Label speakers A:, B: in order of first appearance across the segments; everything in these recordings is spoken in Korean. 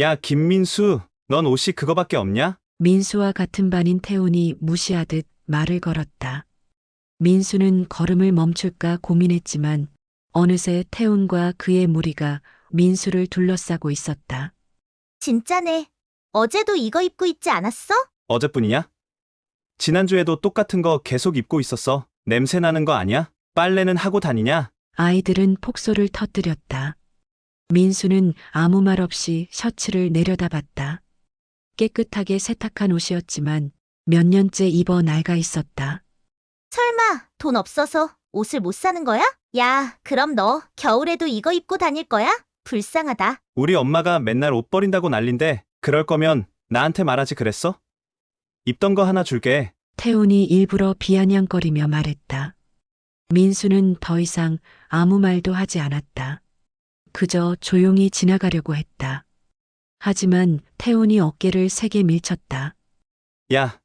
A: 야, 김민수, 넌 옷이 그거밖에 없냐?
B: 민수와 같은 반인 태훈이 무시하듯 말을 걸었다. 민수는 걸음을 멈출까 고민했지만 어느새 태훈과 그의 무리가 민수를 둘러싸고 있었다.
C: 진짜네. 어제도 이거 입고 있지 않았어?
A: 어제뿐이야? 지난주에도 똑같은 거 계속 입고 있었어. 냄새 나는 거 아니야? 빨래는 하고 다니냐?
B: 아이들은 폭소를 터뜨렸다. 민수는 아무 말 없이 셔츠를 내려다봤다. 깨끗하게 세탁한 옷이었지만 몇 년째 입어 낡아 있었다.
C: 설마 돈 없어서 옷을 못 사는 거야? 야, 그럼 너 겨울에도 이거 입고 다닐 거야? 불쌍하다.
A: 우리 엄마가 맨날 옷 버린다고 난린데 그럴 거면 나한테 말하지 그랬어? 입던 거 하나 줄게.
B: 태훈이 일부러 비아냥거리며 말했다. 민수는 더 이상 아무 말도 하지 않았다. 그저 조용히 지나가려고 했다. 하지만 태훈이 어깨를 세게 밀쳤다.
A: 야,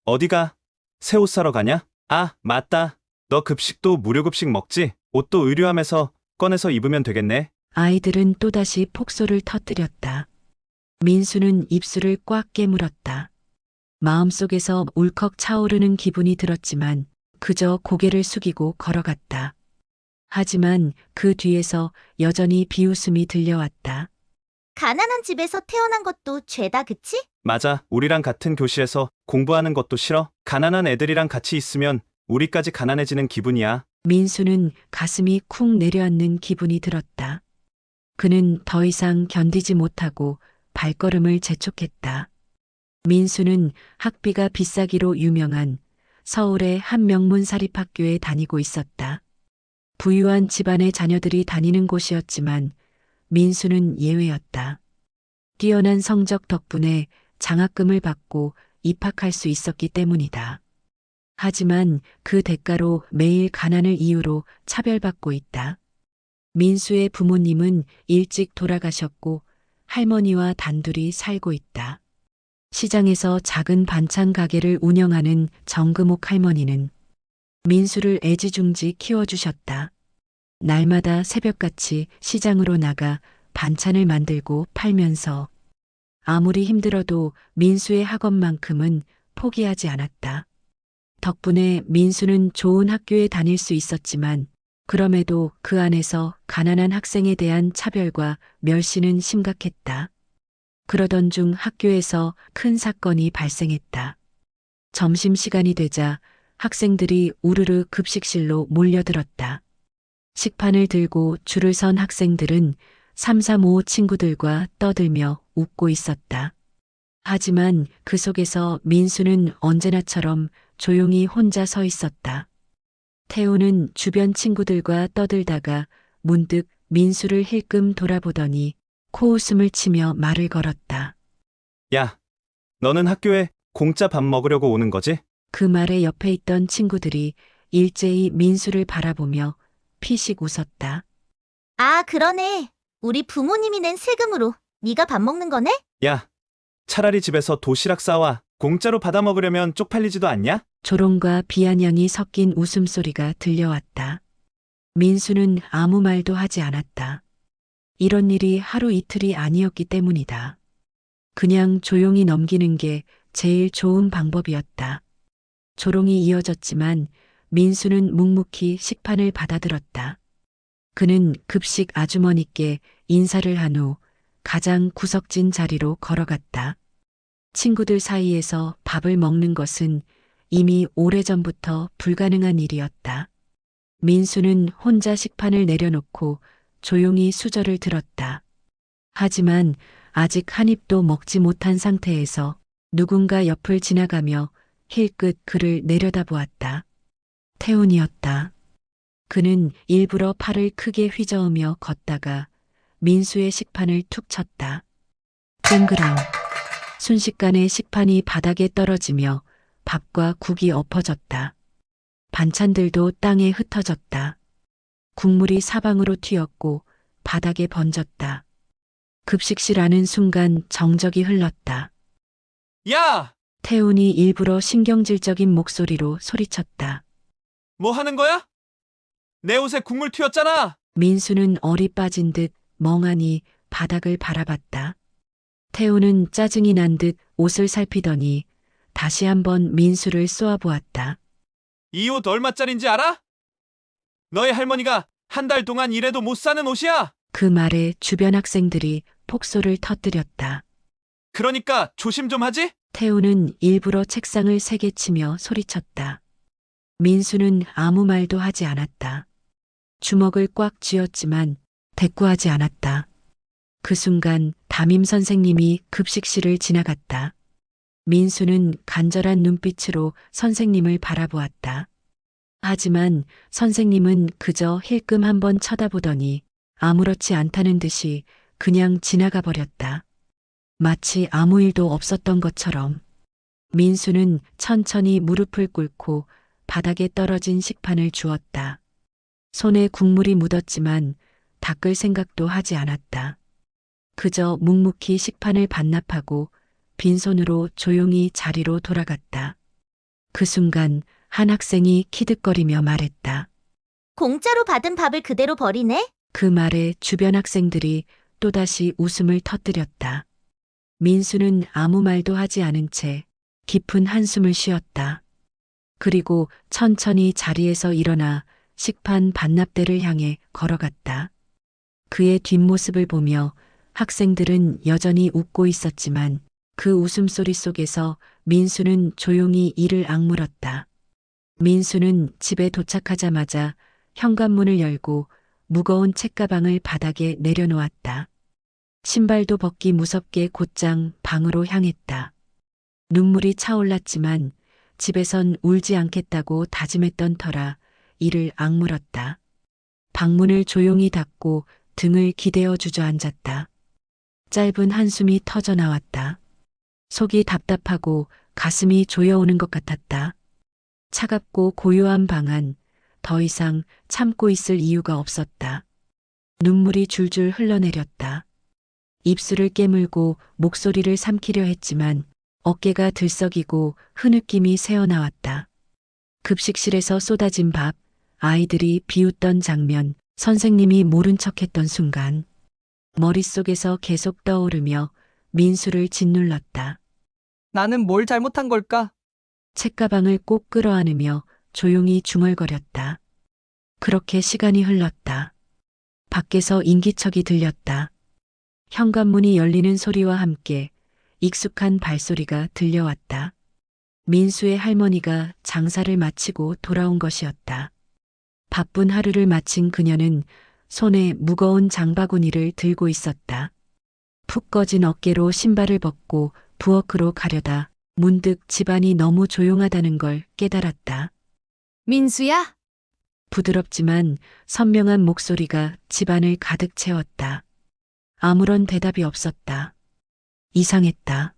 A: 어디가? 새 옷 사러 가냐? 아, 맞다. 너 급식도 무료급식 먹지? 옷도 의류함에서 꺼내서 입으면 되겠네.
B: 아이들은 또다시 폭소를 터뜨렸다. 민수는 입술을 꽉 깨물었다. 마음속에서 울컥 차오르는 기분이 들었지만 그저 고개를 숙이고 걸어갔다. 하지만 그 뒤에서 여전히 비웃음이 들려왔다.
C: 가난한 집에서 태어난 것도 죄다, 그치?
A: 맞아. 우리랑 같은 교실에서 공부하는 것도 싫어. 가난한 애들이랑 같이 있으면 우리까지 가난해지는 기분이야.
B: 민수는 가슴이 쿵 내려앉는 기분이 들었다. 그는 더 이상 견디지 못하고 발걸음을 재촉했다. 민수는 학비가 비싸기로 유명한 서울의 한 명문 사립학교에 다니고 있었다. 부유한 집안의 자녀들이 다니는 곳이었지만 민수는 예외였다. 뛰어난 성적 덕분에 장학금을 받고 입학할 수 있었기 때문이다. 하지만 그 대가로 매일 가난을 이유로 차별받고 있다. 민수의 부모님은 일찍 돌아가셨고 할머니와 단둘이 살고 있다. 시장에서 작은 반찬 가게를 운영하는 정금옥 할머니는 민수를 애지중지 키워주셨다. 날마다 새벽같이 시장으로 나가 반찬을 만들고 팔면서 아무리 힘들어도 민수의 학업만큼은 포기하지 않았다. 덕분에 민수는 좋은 학교에 다닐 수 있었지만 그럼에도 그 안에서 가난한 학생에 대한 차별과 멸시는 심각했다. 그러던 중 학교에서 큰 사건이 발생했다. 점심시간이 되자 학생들이 우르르 급식실로 몰려들었다. 식판을 들고 줄을 선 학생들은 335 친구들과 떠들며 웃고 있었다. 하지만 그 속에서 민수는 언제나처럼 조용히 혼자 서 있었다. 태우는 주변 친구들과 떠들다가 문득 민수를 힐끔 돌아보더니 코웃음을 치며 말을 걸었다.
A: 야, 너는 학교에 공짜 밥 먹으려고 오는 거지?
B: 그 말에 옆에 있던 친구들이 일제히 민수를 바라보며 피식 웃었다.
C: 아, 그러네. 우리 부모님이 낸 세금으로 네가 밥 먹는 거네?
A: 야, 차라리 집에서 도시락 싸와. 공짜로 받아 먹으려면 쪽팔리지도 않냐?
B: 조롱과 비아냥이 섞인 웃음소리가 들려왔다. 민수는 아무 말도 하지 않았다. 이런 일이 하루 이틀이 아니었기 때문이다. 그냥 조용히 넘기는 게 제일 좋은 방법이었다. 조롱이 이어졌지만 민수는 묵묵히 식판을 받아들었다. 그는 급식 아주머니께 인사를 한 후 가장 구석진 자리로 걸어갔다. 친구들 사이에서 밥을 먹는 것은 이미 오래전부터 불가능한 일이었다. 민수는 혼자 식판을 내려놓고 조용히 수저를 들었다. 하지만 아직 한 입도 먹지 못한 상태에서 누군가 옆을 지나가며 힐끗 그를 내려다보았다. 태훈이었다. 그는 일부러 팔을 크게 휘저으며 걷다가 민수의 식판을 툭 쳤다. 쨍그랑. 순식간에 식판이 바닥에 떨어지며 밥과 국이 엎어졌다. 반찬들도 땅에 흩어졌다. 국물이 사방으로 튀었고 바닥에 번졌다. 급식실 안은 순간 정적이 흘렀다.
A: 야!
B: 태훈이 일부러 신경질적인 목소리로 소리쳤다.
A: 뭐 하는 거야? 내 옷에 국물 튀었잖아!
B: 민수는 얼이 빠진 듯 멍하니 바닥을 바라봤다. 태우는 짜증이 난 듯 옷을 살피더니 다시 한번 민수를 쏘아보았다.
A: 이 옷 얼마짜린지 알아? 너희 할머니가 한 달 동안 일해도 못 사는 옷이야.
B: 그 말에 주변 학생들이 폭소를 터뜨렸다.
A: 그러니까 조심 좀 하지?
B: 태우는 일부러 책상을 세게 치며 소리쳤다. 민수는 아무 말도 하지 않았다. 주먹을 꽉 쥐었지만 대꾸하지 않았다. 그 순간 담임 선생님이 급식실을 지나갔다. 민수는 간절한 눈빛으로 선생님을 바라보았다. 하지만 선생님은 그저 힐끔 한번 쳐다보더니 아무렇지 않다는 듯이 그냥 지나가 버렸다. 마치 아무 일도 없었던 것처럼. 민수는 천천히 무릎을 꿇고 바닥에 떨어진 식판을 주웠다. 손에 국물이 묻었지만 닦을 생각도 하지 않았다. 그저 묵묵히 식판을 반납하고 빈손으로 조용히 자리로 돌아갔다. 그 순간 한 학생이 키득거리며 말했다.
C: 공짜로 받은 밥을 그대로 버리네?
B: 그 말에 주변 학생들이 또다시 웃음을 터뜨렸다. 민수는 아무 말도 하지 않은 채 깊은 한숨을 쉬었다. 그리고 천천히 자리에서 일어나 식판 반납대를 향해 걸어갔다. 그의 뒷모습을 보며 학생들은 여전히 웃고 있었지만 그 웃음소리 속에서 민수는 조용히 이를 악물었다. 민수는 집에 도착하자마자 현관문을 열고 무거운 책가방을 바닥에 내려놓았다. 신발도 벗기 무섭게 곧장 방으로 향했다. 눈물이 차올랐지만 집에선 울지 않겠다고 다짐했던 터라 이를 악물었다. 방문을 조용히 닫고 등을 기대어 주저앉았다. 짧은 한숨이 터져 나왔다. 속이 답답하고 가슴이 조여오는 것 같았다. 차갑고 고요한 방 안, 더 이상 참고 있을 이유가 없었다. 눈물이 줄줄 흘러내렸다. 입술을 깨물고 목소리를 삼키려 했지만 어깨가 들썩이고 흐느낌이 새어나왔다. 급식실에서 쏟아진 밥, 아이들이 비웃던 장면, 선생님이 모른 척했던 순간 머릿속에서 계속 떠오르며 민수를 짓눌렀다.
D: 나는 뭘 잘못한 걸까?
B: 책가방을 꼭 끌어안으며 조용히 중얼거렸다. 그렇게 시간이 흘렀다. 밖에서 인기척이 들렸다. 현관문이 열리는 소리와 함께 익숙한 발소리가 들려왔다. 민수의 할머니가 장사를 마치고 돌아온 것이었다. 바쁜 하루를 마친 그녀는 손에 무거운 장바구니를 들고 있었다. 푹 꺼진 어깨로 신발을 벗고 부엌으로 가려다 문득 집안이 너무 조용하다는 걸 깨달았다.
E: 민수야?
B: 부드럽지만 선명한 목소리가 집안을 가득 채웠다. 아무런 대답이 없었다. 이상했다.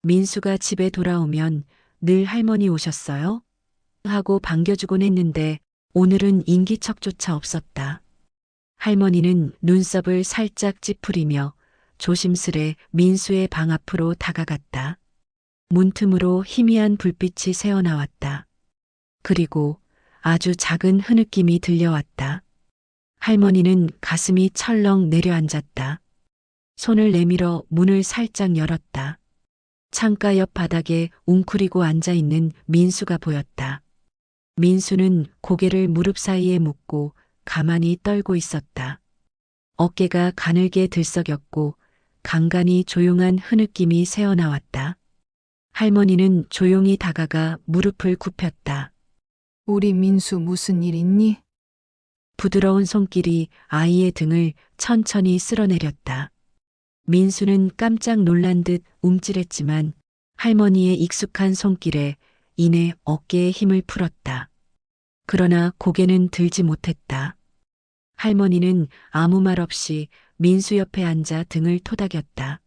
B: 민수가 집에 돌아오면 늘 할머니 오셨어요? 하고 반겨주곤 했는데 오늘은 인기척조차 없었다. 할머니는 눈썹을 살짝 찌푸리며 조심스레 민수의 방 앞으로 다가갔다. 문틈으로 희미한 불빛이 새어나왔다. 그리고 아주 작은 흐느낌이 들려왔다. 할머니는 가슴이 철렁 내려앉았다. 손을 내밀어 문을 살짝 열었다. 창가 옆 바닥에 웅크리고 앉아있는 민수가 보였다. 민수는 고개를 무릎 사이에 묻고 가만히 떨고 있었다. 어깨가 가늘게 들썩였고 간간히 조용한 흐느낌이 새어나왔다. 할머니는 조용히 다가가 무릎을 굽혔다.
E: 우리 민수 무슨 일 있니?
B: 부드러운 손길이 아이의 등을 천천히 쓸어내렸다. 민수는 깜짝 놀란 듯 움찔했지만 할머니의 익숙한 손길에 이내 어깨에 힘을 풀었다. 그러나 고개는 들지 못했다. 할머니는 아무 말 없이 민수 옆에 앉아 등을 토닥였다.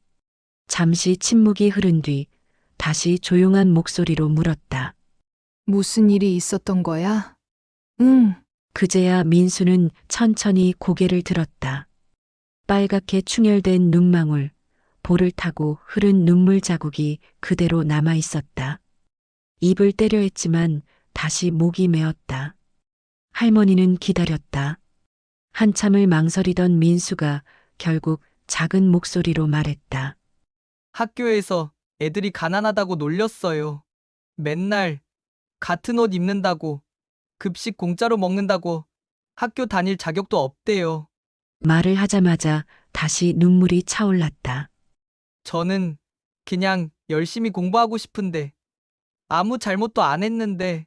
B: 잠시 침묵이 흐른 뒤 다시 조용한 목소리로 물었다.
E: 무슨 일이 있었던 거야? 응,
B: 그제야 민수는 천천히 고개를 들었다. 빨갛게 충혈된 눈망울, 볼을 타고 흐른 눈물 자국이 그대로 남아 있었다. 입을 떼려 했지만 다시 목이 메었다. 할머니는 기다렸다. 한참을 망설이던 민수가 결국 작은 목소리로 말했다.
D: 학교에서 애들이 가난하다고 놀렸어요. 맨날 같은 옷 입는다고, 급식 공짜로 먹는다고 학교 다닐 자격도 없대요.
B: 말을 하자마자 다시 눈물이 차올랐다.
D: 저는 그냥 열심히 공부하고 싶은데 아무 잘못도 안 했는데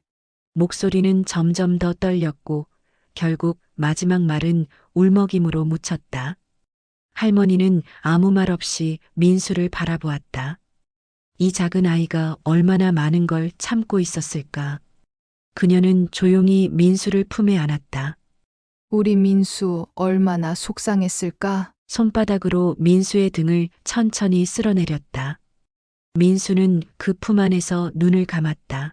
B: 목소리는 점점 더 떨렸고 결국 마지막 말은 울먹임으로 묻혔다. 할머니는 아무 말 없이 민수를 바라보았다. 이 작은 아이가 얼마나 많은 걸 참고 있었을까. 그녀는 조용히 민수를 품에 안았다.
E: 우리 민수 얼마나 속상했을까?
B: 손바닥으로 민수의 등을 천천히 쓸어내렸다. 민수는 그 품 안에서 눈을 감았다.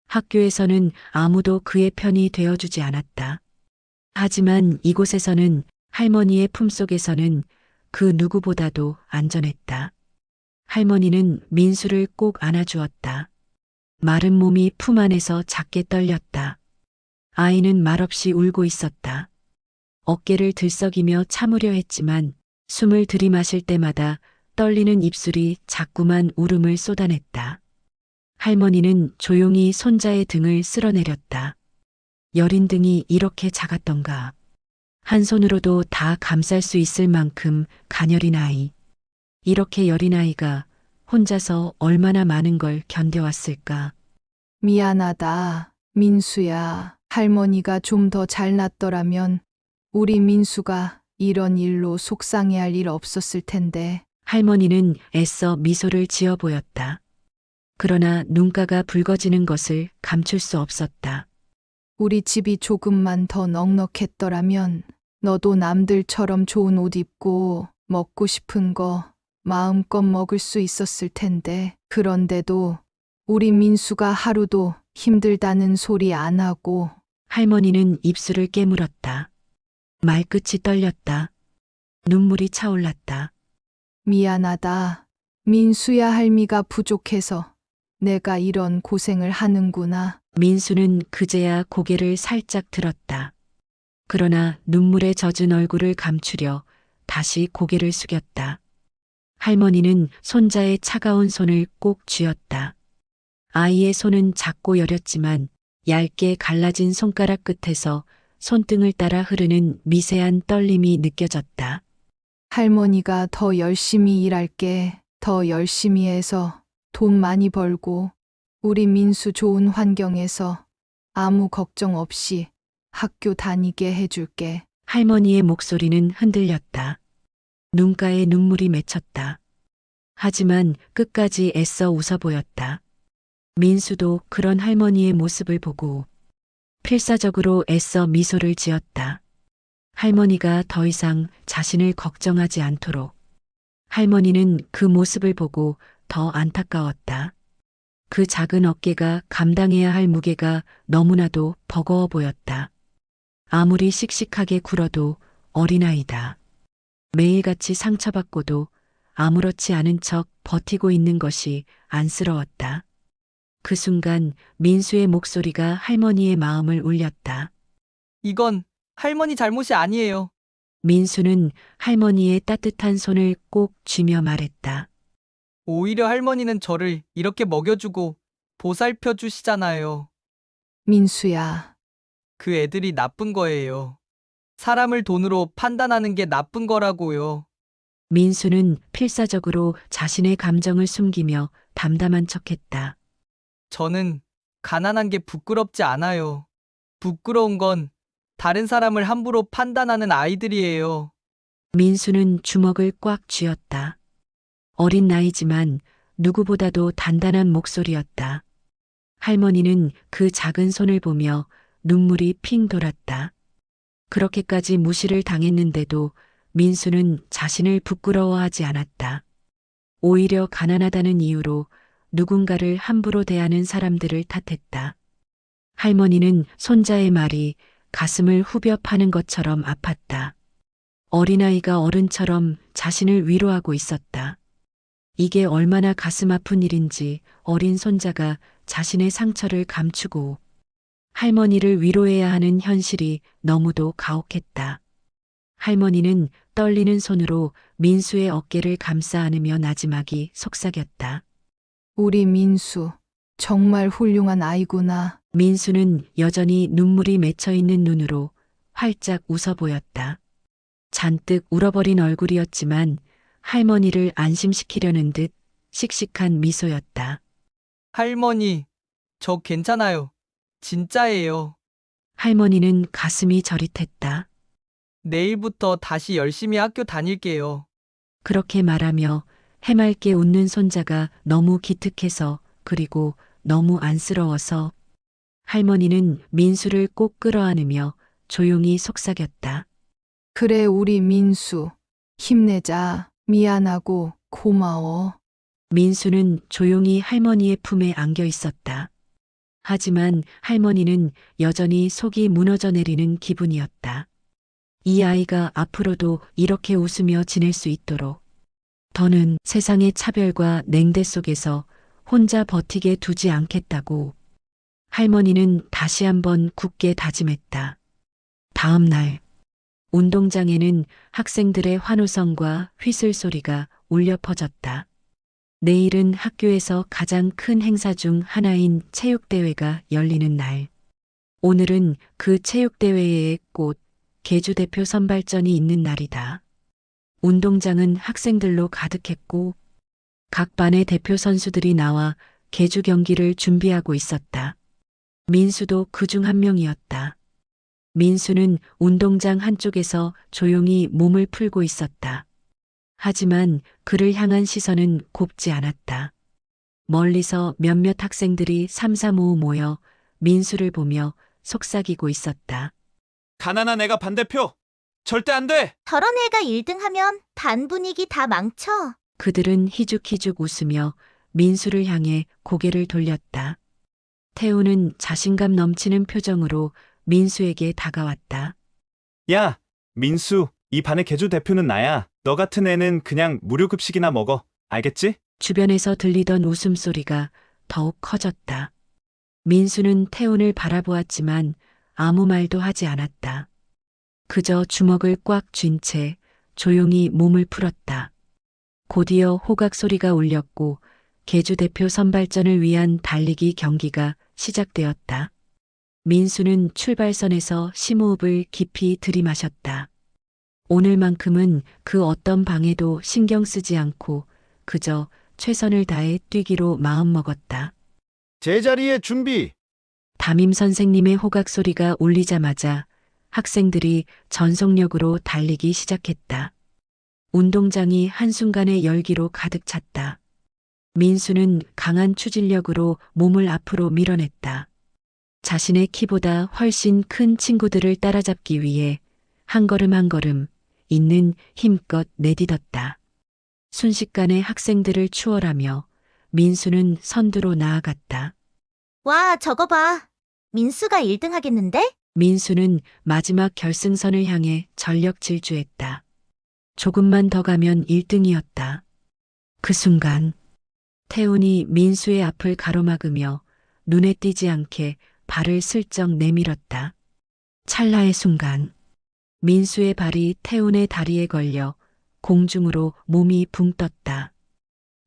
B: 학교에서는 아무도 그의 편이 되어주지 않았다. 하지만 이곳에서는 할머니의 품속에서는 그 누구보다도 안전했다. 할머니는 민수를 꼭 안아주었다. 마른 몸이 품 안에서 작게 떨렸다. 아이는 말없이 울고 있었다. 어깨를 들썩이며 참으려 했지만 숨을 들이마실 때마다 떨리는 입술이 자꾸만 울음을 쏟아냈다. 할머니는 조용히 손자의 등을 쓸어내렸다. 여린 등이 이렇게 작았던가. 한 손으로도 다 감쌀 수 있을 만큼 가녀린 아이. 이렇게 여린 아이가 혼자서 얼마나 많은 걸 견뎌왔을까.
E: 미안하다. 민수야. 할머니가 좀 더 잘났더라면 우리 민수가 이런 일로 속상해할 일 없었을 텐데.
B: 할머니는 애써 미소를 지어 보였다. 그러나 눈가가 붉어지는 것을 감출 수 없었다.
E: 우리 집이 조금만 더 넉넉했더라면 너도 남들처럼 좋은 옷 입고 먹고 싶은 거 마음껏 먹을 수 있었을 텐데. 그런데도 우리 민수가 하루도 힘들다는 소리 안 하고.
B: 할머니는 입술을 깨물었다. 말끝이 떨렸다. 눈물이 차올랐다.
E: 미안하다. 민수야, 할미가 부족해서 내가 이런 고생을 하는구나.
B: 민수는 그제야 고개를 살짝 들었다. 그러나 눈물에 젖은 얼굴을 감추려 다시 고개를 숙였다. 할머니는 손자의 차가운 손을 꼭 쥐었다. 아이의 손은 작고 여렸지만 얇게 갈라진 손가락 끝에서 손등을 따라 흐르는 미세한 떨림이 느껴졌다.
E: 할머니가 더 열심히 일할게. 더 열심히 해서 돈 많이 벌고 우리 민수 좋은 환경에서 아무 걱정 없이 학교 다니게 해줄게.
B: 할머니의 목소리는 흔들렸다. 눈가에 눈물이 맺혔다. 하지만 끝까지 애써 웃어 보였다. 민수도 그런 할머니의 모습을 보고 필사적으로 애써 미소를 지었다. 할머니가 더 이상 자신을 걱정하지 않도록. 할머니는 그 모습을 보고 더 안타까웠다. 그 작은 어깨가 감당해야 할 무게가 너무나도 버거워 보였다. 아무리 씩씩하게 굴어도 어린아이다. 매일같이 상처받고도 아무렇지 않은 척 버티고 있는 것이 안쓰러웠다. 그 순간 민수의 목소리가 할머니의 마음을 울렸다.
D: 이건 할머니 잘못이 아니에요.
B: 민수는 할머니의 따뜻한 손을 꼭 쥐며 말했다.
D: 오히려 할머니는 저를 이렇게 먹여주고 보살펴 주시잖아요.
E: 민수야,
D: 그 애들이 나쁜 거예요. 사람을 돈으로 판단하는 게 나쁜 거라고요.
B: 민수는 필사적으로 자신의 감정을 숨기며 담담한 척했다.
D: 저는 가난한 게 부끄럽지 않아요. 부끄러운 건 다른 사람을 함부로 판단하는 아이들이에요.
B: 민수는 주먹을 꽉 쥐었다. 어린 나이지만 누구보다도 단단한 목소리였다. 할머니는 그 작은 손을 보며 눈물이 핑 돌았다. 그렇게까지 무시를 당했는데도 민수는 자신을 부끄러워하지 않았다. 오히려 가난하다는 이유로 누군가를 함부로 대하는 사람들을 탓했다. 할머니는 손자의 말이 가슴을 후벼 파는 것처럼 아팠다. 어린아이가 어른처럼 자신을 위로하고 있었다. 이게 얼마나 가슴 아픈 일인지 어린 손자가 자신의 상처를 감추고 할머니를 위로해야 하는 현실이 너무도 가혹했다. 할머니는 떨리는 손으로 민수의 어깨를 감싸 안으며 나지막이 속삭였다.
E: 우리 민수, 정말 훌륭한 아이구나.
B: 민수는 여전히 눈물이 맺혀 있는 눈으로 활짝 웃어 보였다. 잔뜩 울어버린 얼굴이었지만 할머니를 안심시키려는 듯 씩씩한 미소였다.
D: 할머니, 저 괜찮아요. 진짜예요.
B: 할머니는 가슴이 저릿했다.
D: 내일부터 다시 열심히 학교 다닐게요.
B: 그렇게 말하며 해맑게 웃는 손자가 너무 기특해서 그리고 너무 안쓰러워서 할머니는 민수를 꼭 끌어안으며 조용히 속삭였다.
E: 그래, 우리 민수. 힘내자. 미안하고 고마워.
B: 민수는 조용히 할머니의 품에 안겨 있었다. 하지만 할머니는 여전히 속이 무너져 내리는 기분이었다. 이 아이가 앞으로도 이렇게 웃으며 지낼 수 있도록 더는 세상의 차별과 냉대 속에서 혼자 버티게 두지 않겠다고 할머니는 다시 한번 굳게 다짐했다. 다음 날 운동장에는 학생들의 환호성과 휘슬 소리가 울려 퍼졌다. 내일은 학교에서 가장 큰 행사 중 하나인 체육대회가 열리는 날. 오늘은 그 체육대회의 꽃, 계주 대표 선발전이 있는 날이다. 운동장은 학생들로 가득했고 각 반의 대표 선수들이 나와 계주 경기를 준비하고 있었다. 민수도 그중 한 명이었다. 민수는 운동장 한쪽에서 조용히 몸을 풀고 있었다. 하지만 그를 향한 시선은 곱지 않았다. 멀리서 몇몇 학생들이 삼삼오오 모여 민수를 보며 속삭이고 있었다.
A: 가난한 애가 반대표! 절대 안 돼!
C: 저런 애가 1등 하면 반 분위기 다 망쳐.
B: 그들은 희죽희죽 웃으며 민수를 향해 고개를 돌렸다. 태우는 자신감 넘치는 표정으로 민수에게 다가왔다.
A: 야, 민수, 이 반의 계주 대표는 나야. 너 같은 애는 그냥 무료급식이나 먹어. 알겠지?
B: 주변에서 들리던 웃음소리가 더욱 커졌다. 민수는 태훈을 바라보았지만 아무 말도 하지 않았다. 그저 주먹을 꽉 쥔 채 조용히 몸을 풀었다. 곧이어 호각 소리가 울렸고 계주 대표 선발전을 위한 달리기 경기가 시작되었다. 민수는 출발선에서 심호흡을 깊이 들이마셨다. 오늘만큼은 그 어떤 방해도 신경 쓰지 않고 그저 최선을 다해 뛰기로 마음먹었다.
F: 제자리에 준비.
B: 담임 선생님의 호각 소리가 울리자마자 학생들이 전속력으로 달리기 시작했다. 운동장이 한순간에 열기로 가득 찼다. 민수는 강한 추진력으로 몸을 앞으로 밀어냈다. 자신의 키보다 훨씬 큰 친구들을 따라잡기 위해 한 걸음 한 걸음 있는 힘껏 내딛었다. 순식간에 학생들을 추월하며 민수는 선두로 나아갔다.
C: 와, 저거 봐. 민수가 1등 하겠는데?
B: 민수는 마지막 결승선을 향해 전력 질주했다. 조금만 더 가면 1등이었다. 그 순간 태훈이 민수의 앞을 가로막으며 눈에 띄지 않게 발을 슬쩍 내밀었다. 찰나의 순간 민수의 발이 태훈의 다리에 걸려 공중으로 몸이 붕 떴다.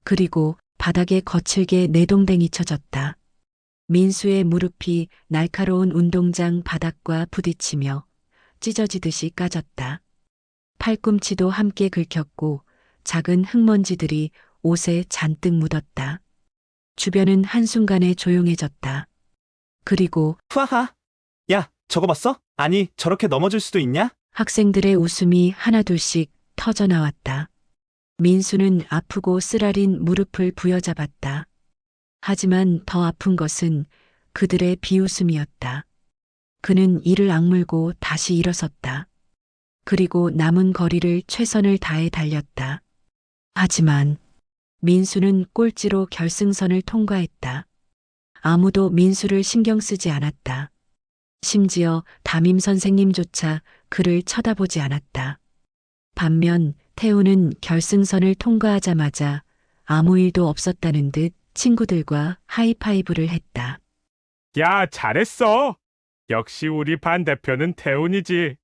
B: 그리고 바닥에 거칠게 내동댕이 쳐졌다. 민수의 무릎이 날카로운 운동장 바닥과 부딪히며 찢어지듯이 까졌다. 팔꿈치도 함께 긁혔고 작은 흙먼지들이 옷에 잔뜩 묻었다. 주변은 한순간에 조용해졌다. 그리고
A: 후하하. 야, 저거 봤어? 아니, 저렇게 넘어질 수도 있냐?
B: 학생들의 웃음이 하나둘씩 터져나왔다. 민수는 아프고 쓰라린 무릎을 부여잡았다. 하지만 더 아픈 것은 그들의 비웃음이었다. 그는 이를 악물고 다시 일어섰다. 그리고 남은 거리를 최선을 다해 달렸다. 하지만 민수는 꼴찌로 결승선을 통과했다. 아무도 민수를 신경 쓰지 않았다. 심지어 담임 선생님조차 그를 쳐다보지 않았다. 반면 태우는 결승선을 통과하자마자 아무 일도 없었다는 듯 친구들과 하이파이브를 했다.
G: 야, 잘했어. 역시 우리 반 대표는 태훈이지.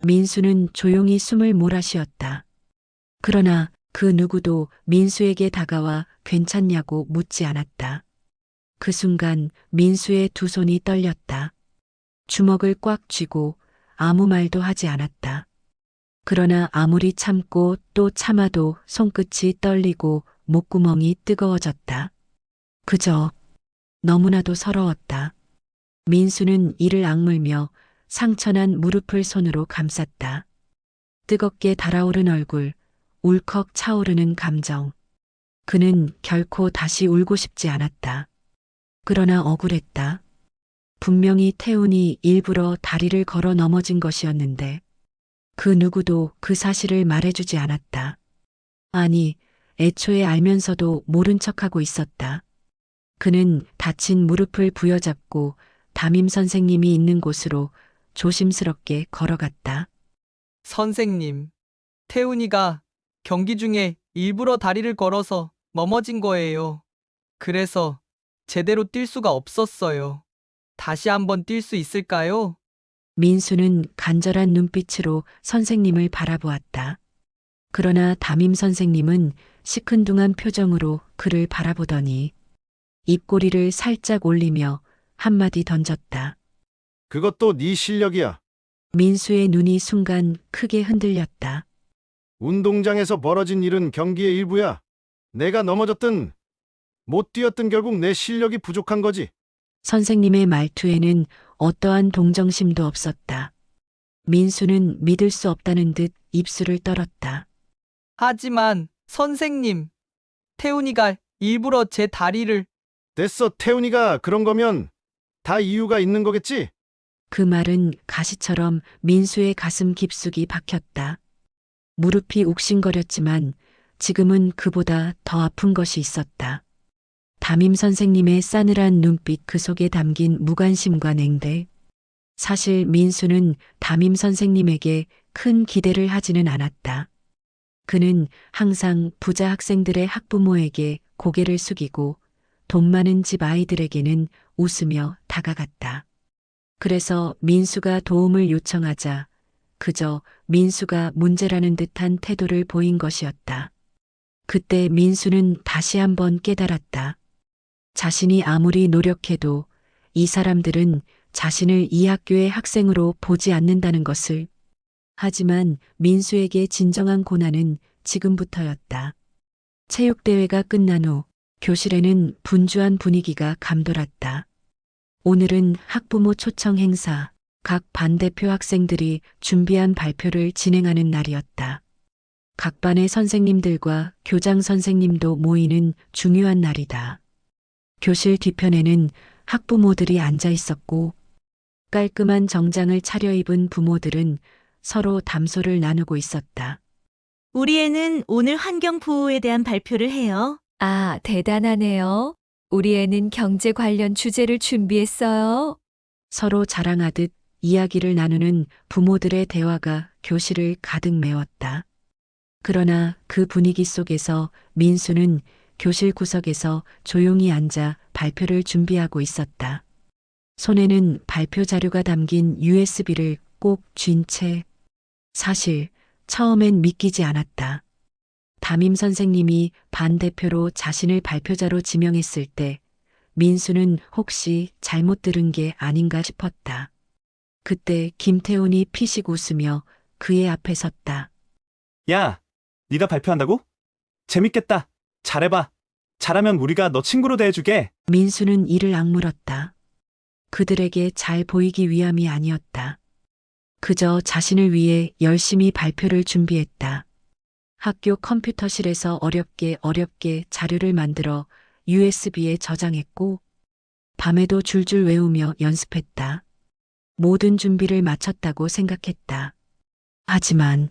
B: 민수는 조용히 숨을 몰아쉬었다. 그러나 그 누구도 민수에게 다가와 괜찮냐고 묻지 않았다. 그 순간 민수의 두 손이 떨렸다. 주먹을 꽉 쥐고 아무 말도 하지 않았다. 그러나 아무리 참고 또 참아도 손끝이 떨리고 목구멍이 뜨거워졌다. 그저 너무나도 서러웠다. 민수는 이를 악물며 상처난 무릎을 손으로 감쌌다. 뜨겁게 달아오른 얼굴, 울컥 차오르는 감정. 그는 결코 다시 울고 싶지 않았다. 그러나 억울했다. 분명히 태훈이 일부러 다리를 걸어 넘어진 것이었는데 그 누구도 그 사실을 말해주지 않았다. 아니, 애초에 알면서도 모른 척하고 있었다. 그는 다친 무릎을 부여잡고 담임 선생님이 있는 곳으로 조심스럽게 걸어갔다.
D: 선생님, 태훈이가 경기 중에 일부러 다리를 걸어서 넘어진 거예요. 그래서 제대로 뛸 수가 없었어요. 다시 한번 뛸 수 있을까요?
B: 민수는 간절한 눈빛으로 선생님을 바라보았다. 그러나 담임 선생님은 시큰둥한 표정으로 그를 바라보더니 입꼬리를 살짝 올리며 한마디 던졌다.
F: 그것도 네 실력이야.
B: 민수의 눈이 순간 크게 흔들렸다.
F: 운동장에서 벌어진 일은 경기의 일부야. 내가 넘어졌든 못 뛰었든 결국 내 실력이 부족한 거지.
B: 선생님의 말투에는 어떠한 동정심도 없었다. 민수는 믿을 수 없다는 듯 입술을 떨었다.
D: 하지만 선생님, 태훈이가 일부러 제 다리를
F: 됐어, 태훈이가 그런 거면 다 이유가 있는 거겠지?
B: 그 말은 가시처럼 민수의 가슴 깊숙이 박혔다. 무릎이 욱신거렸지만 지금은 그보다 더 아픈 것이 있었다. 담임 선생님의 싸늘한 눈빛 그 속에 담긴 무관심과 냉대. 사실 민수는 담임 선생님에게 큰 기대를 하지는 않았다. 그는 항상 부자 학생들의 학부모에게 고개를 숙이고 돈 많은 집 아이들에게는 웃으며 다가갔다. 그래서 민수가 도움을 요청하자 그저 민수가 문제라는 듯한 태도를 보인 것이었다. 그때 민수는 다시 한번 깨달았다. 자신이 아무리 노력해도 이 사람들은 자신을 이 학교의 학생으로 보지 않는다는 것을. 하지만 민수에게 진정한 고난은 지금부터였다. 체육대회가 끝난 후 교실에는 분주한 분위기가 감돌았다. 오늘은 학부모 초청 행사, 각 반대표 학생들이 준비한 발표를 진행하는 날이었다. 각 반의 선생님들과 교장 선생님도 모이는 중요한 날이다. 교실 뒤편에는 학부모들이 앉아 있었고 깔끔한 정장을 차려입은 부모들은 서로 담소를 나누고 있었다.
C: 우리 애는 오늘 환경보호에 대한 발표를 해요.
G: 아, 대단하네요. 우리 애는 경제 관련 주제를 준비했어요.
B: 서로 자랑하듯 이야기를 나누는 부모들의 대화가 교실을 가득 메웠다. 그러나 그 분위기 속에서 민수는 교실 구석에서 조용히 앉아 발표를 준비하고 있었다. 손에는 발표 자료가 담긴 USB를 꼭 쥔 채. 사실 처음엔 믿기지 않았다. 담임 선생님이 반대표로 자신을 발표자로 지명했을 때 민수는 혹시 잘못 들은 게 아닌가 싶었다. 그때 김태훈이 피식 웃으며 그의 앞에 섰다.
A: 야, 네가 발표한다고? 재밌겠다. 잘해봐. 잘하면 우리가 너 친구로 대해주게.
B: 민수는 이를 악물었다. 그들에게 잘 보이기 위함이 아니었다. 그저 자신을 위해 열심히 발표를 준비했다. 학교 컴퓨터실에서 어렵게 자료를 만들어 USB에 저장했고 밤에도 줄줄 외우며 연습했다. 모든 준비를 마쳤다고 생각했다. 하지만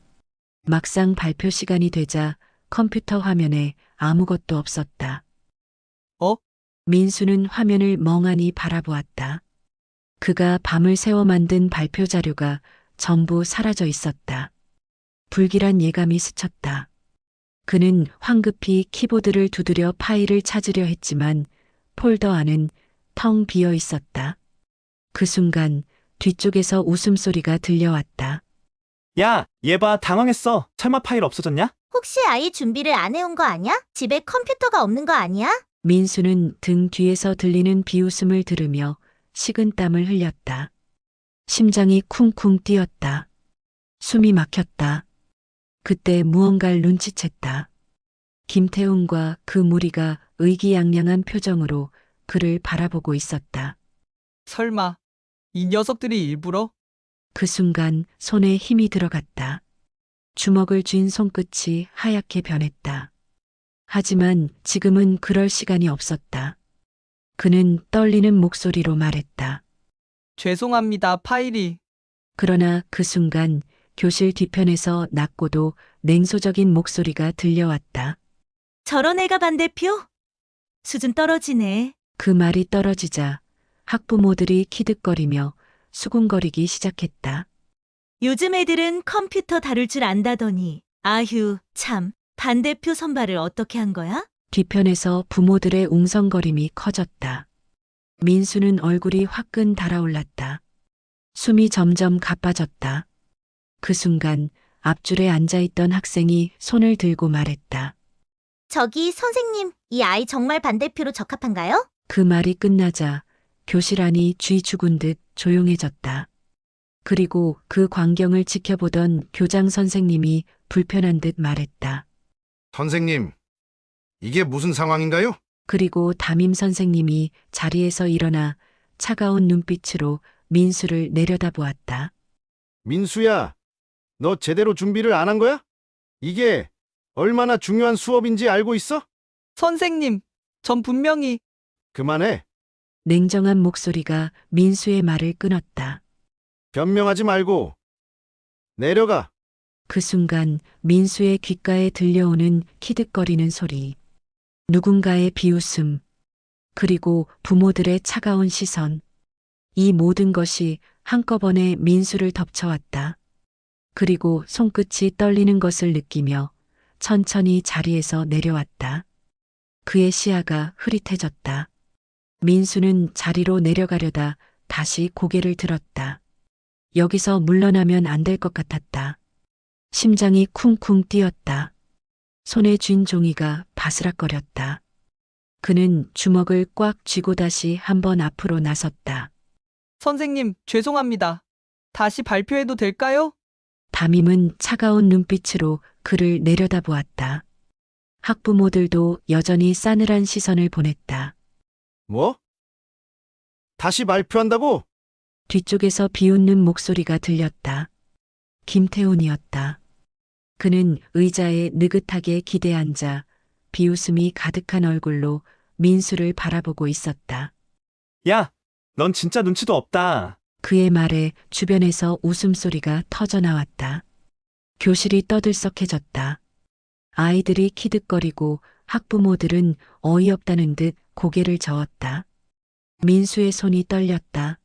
B: 막상 발표 시간이 되자 컴퓨터 화면에 아무것도 없었다.
D: 어?
B: 민수는 화면을 멍하니 바라보았다. 그가 밤을 새워 만든 발표 자료가 전부 사라져 있었다. 불길한 예감이 스쳤다. 그는 황급히 키보드를 두드려 파일을 찾으려 했지만 폴더 안은 텅 비어 있었다. 그 순간 뒤쪽에서 웃음소리가 들려왔다.
A: 야, 얘 봐, 당황했어. 설마 파일 없어졌냐?
C: 혹시 아이 준비를 안 해온 거 아니야? 집에 컴퓨터가 없는 거 아니야?
B: 민수는 등 뒤에서 들리는 비웃음을 들으며 식은땀을 흘렸다. 심장이 쿵쿵 뛰었다. 숨이 막혔다. 그때 무언가를 눈치챘다. 김태훈과 그 무리가 의기양양한 표정으로 그를 바라보고 있었다.
D: 설마 이 녀석들이 일부러?
B: 그 순간 손에 힘이 들어갔다. 주먹을 쥔 손끝이 하얗게 변했다. 하지만 지금은 그럴 시간이 없었다. 그는 떨리는 목소리로 말했다.
D: 죄송합니다. 파일이.
B: 그러나 그 순간 교실 뒤편에서 낮고도 냉소적인 목소리가 들려왔다.
C: 저런 애가 반대표? 수준 떨어지네.
B: 그 말이 떨어지자 학부모들이 키득거리며 수군거리기 시작했다.
C: 요즘 애들은 컴퓨터 다룰 줄 안다더니. 아휴, 참. 반대표 선발을 어떻게 한 거야?
B: 뒤편에서 부모들의 웅성거림이 커졌다. 민수는 얼굴이 화끈 달아올랐다. 숨이 점점 가빠졌다. 그 순간 앞줄에 앉아있던 학생이 손을 들고 말했다.
C: 저기 선생님, 이 아이 정말 반대표로 적합한가요?
B: 그 말이 끝나자 교실 안이 쥐 죽은 듯 조용해졌다. 그리고 그 광경을 지켜보던 교장 선생님이 불편한 듯 말했다.
F: 선생님, 이게 무슨 상황인가요?
B: 그리고 담임 선생님이 자리에서 일어나 차가운 눈빛으로 민수를 내려다보았다.
F: 민수야, 너 제대로 준비를 안 한 거야? 이게 얼마나 중요한 수업인지 알고 있어?
D: 선생님, 전 분명히
F: 그만해.
B: 냉정한 목소리가 민수의 말을 끊었다.
F: 변명하지 말고 내려가.
B: 그 순간 민수의 귓가에 들려오는 키득거리는 소리, 누군가의 비웃음, 그리고 부모들의 차가운 시선. 이 모든 것이 한꺼번에 민수를 덮쳐왔다. 그리고 손끝이 떨리는 것을 느끼며 천천히 자리에서 내려왔다. 그의 시야가 흐릿해졌다. 민수는 자리로 내려가려다 다시 고개를 들었다. 여기서 물러나면 안 될 것 같았다. 심장이 쿵쿵 뛰었다. 손에 쥔 종이가 바스락거렸다. 그는 주먹을 꽉 쥐고 다시 한번 앞으로 나섰다.
D: 선생님, 죄송합니다. 다시 발표해도 될까요?
B: 담임은 차가운 눈빛으로 그를 내려다보았다. 학부모들도 여전히 싸늘한 시선을 보냈다.
F: 뭐? 다시 발표한다고?
B: 뒤쪽에서 비웃는 목소리가 들렸다. 김태훈이었다. 그는 의자에 느긋하게 기대앉아 비웃음이 가득한 얼굴로 민수를 바라보고 있었다.
A: 야, 넌 진짜 눈치도 없다.
B: 그의 말에 주변에서 웃음소리가 터져나왔다. 교실이 떠들썩해졌다. 아이들이 키득거리고 학부모들은 어이없다는 듯 고개를 저었다. 민수의 손이 떨렸다.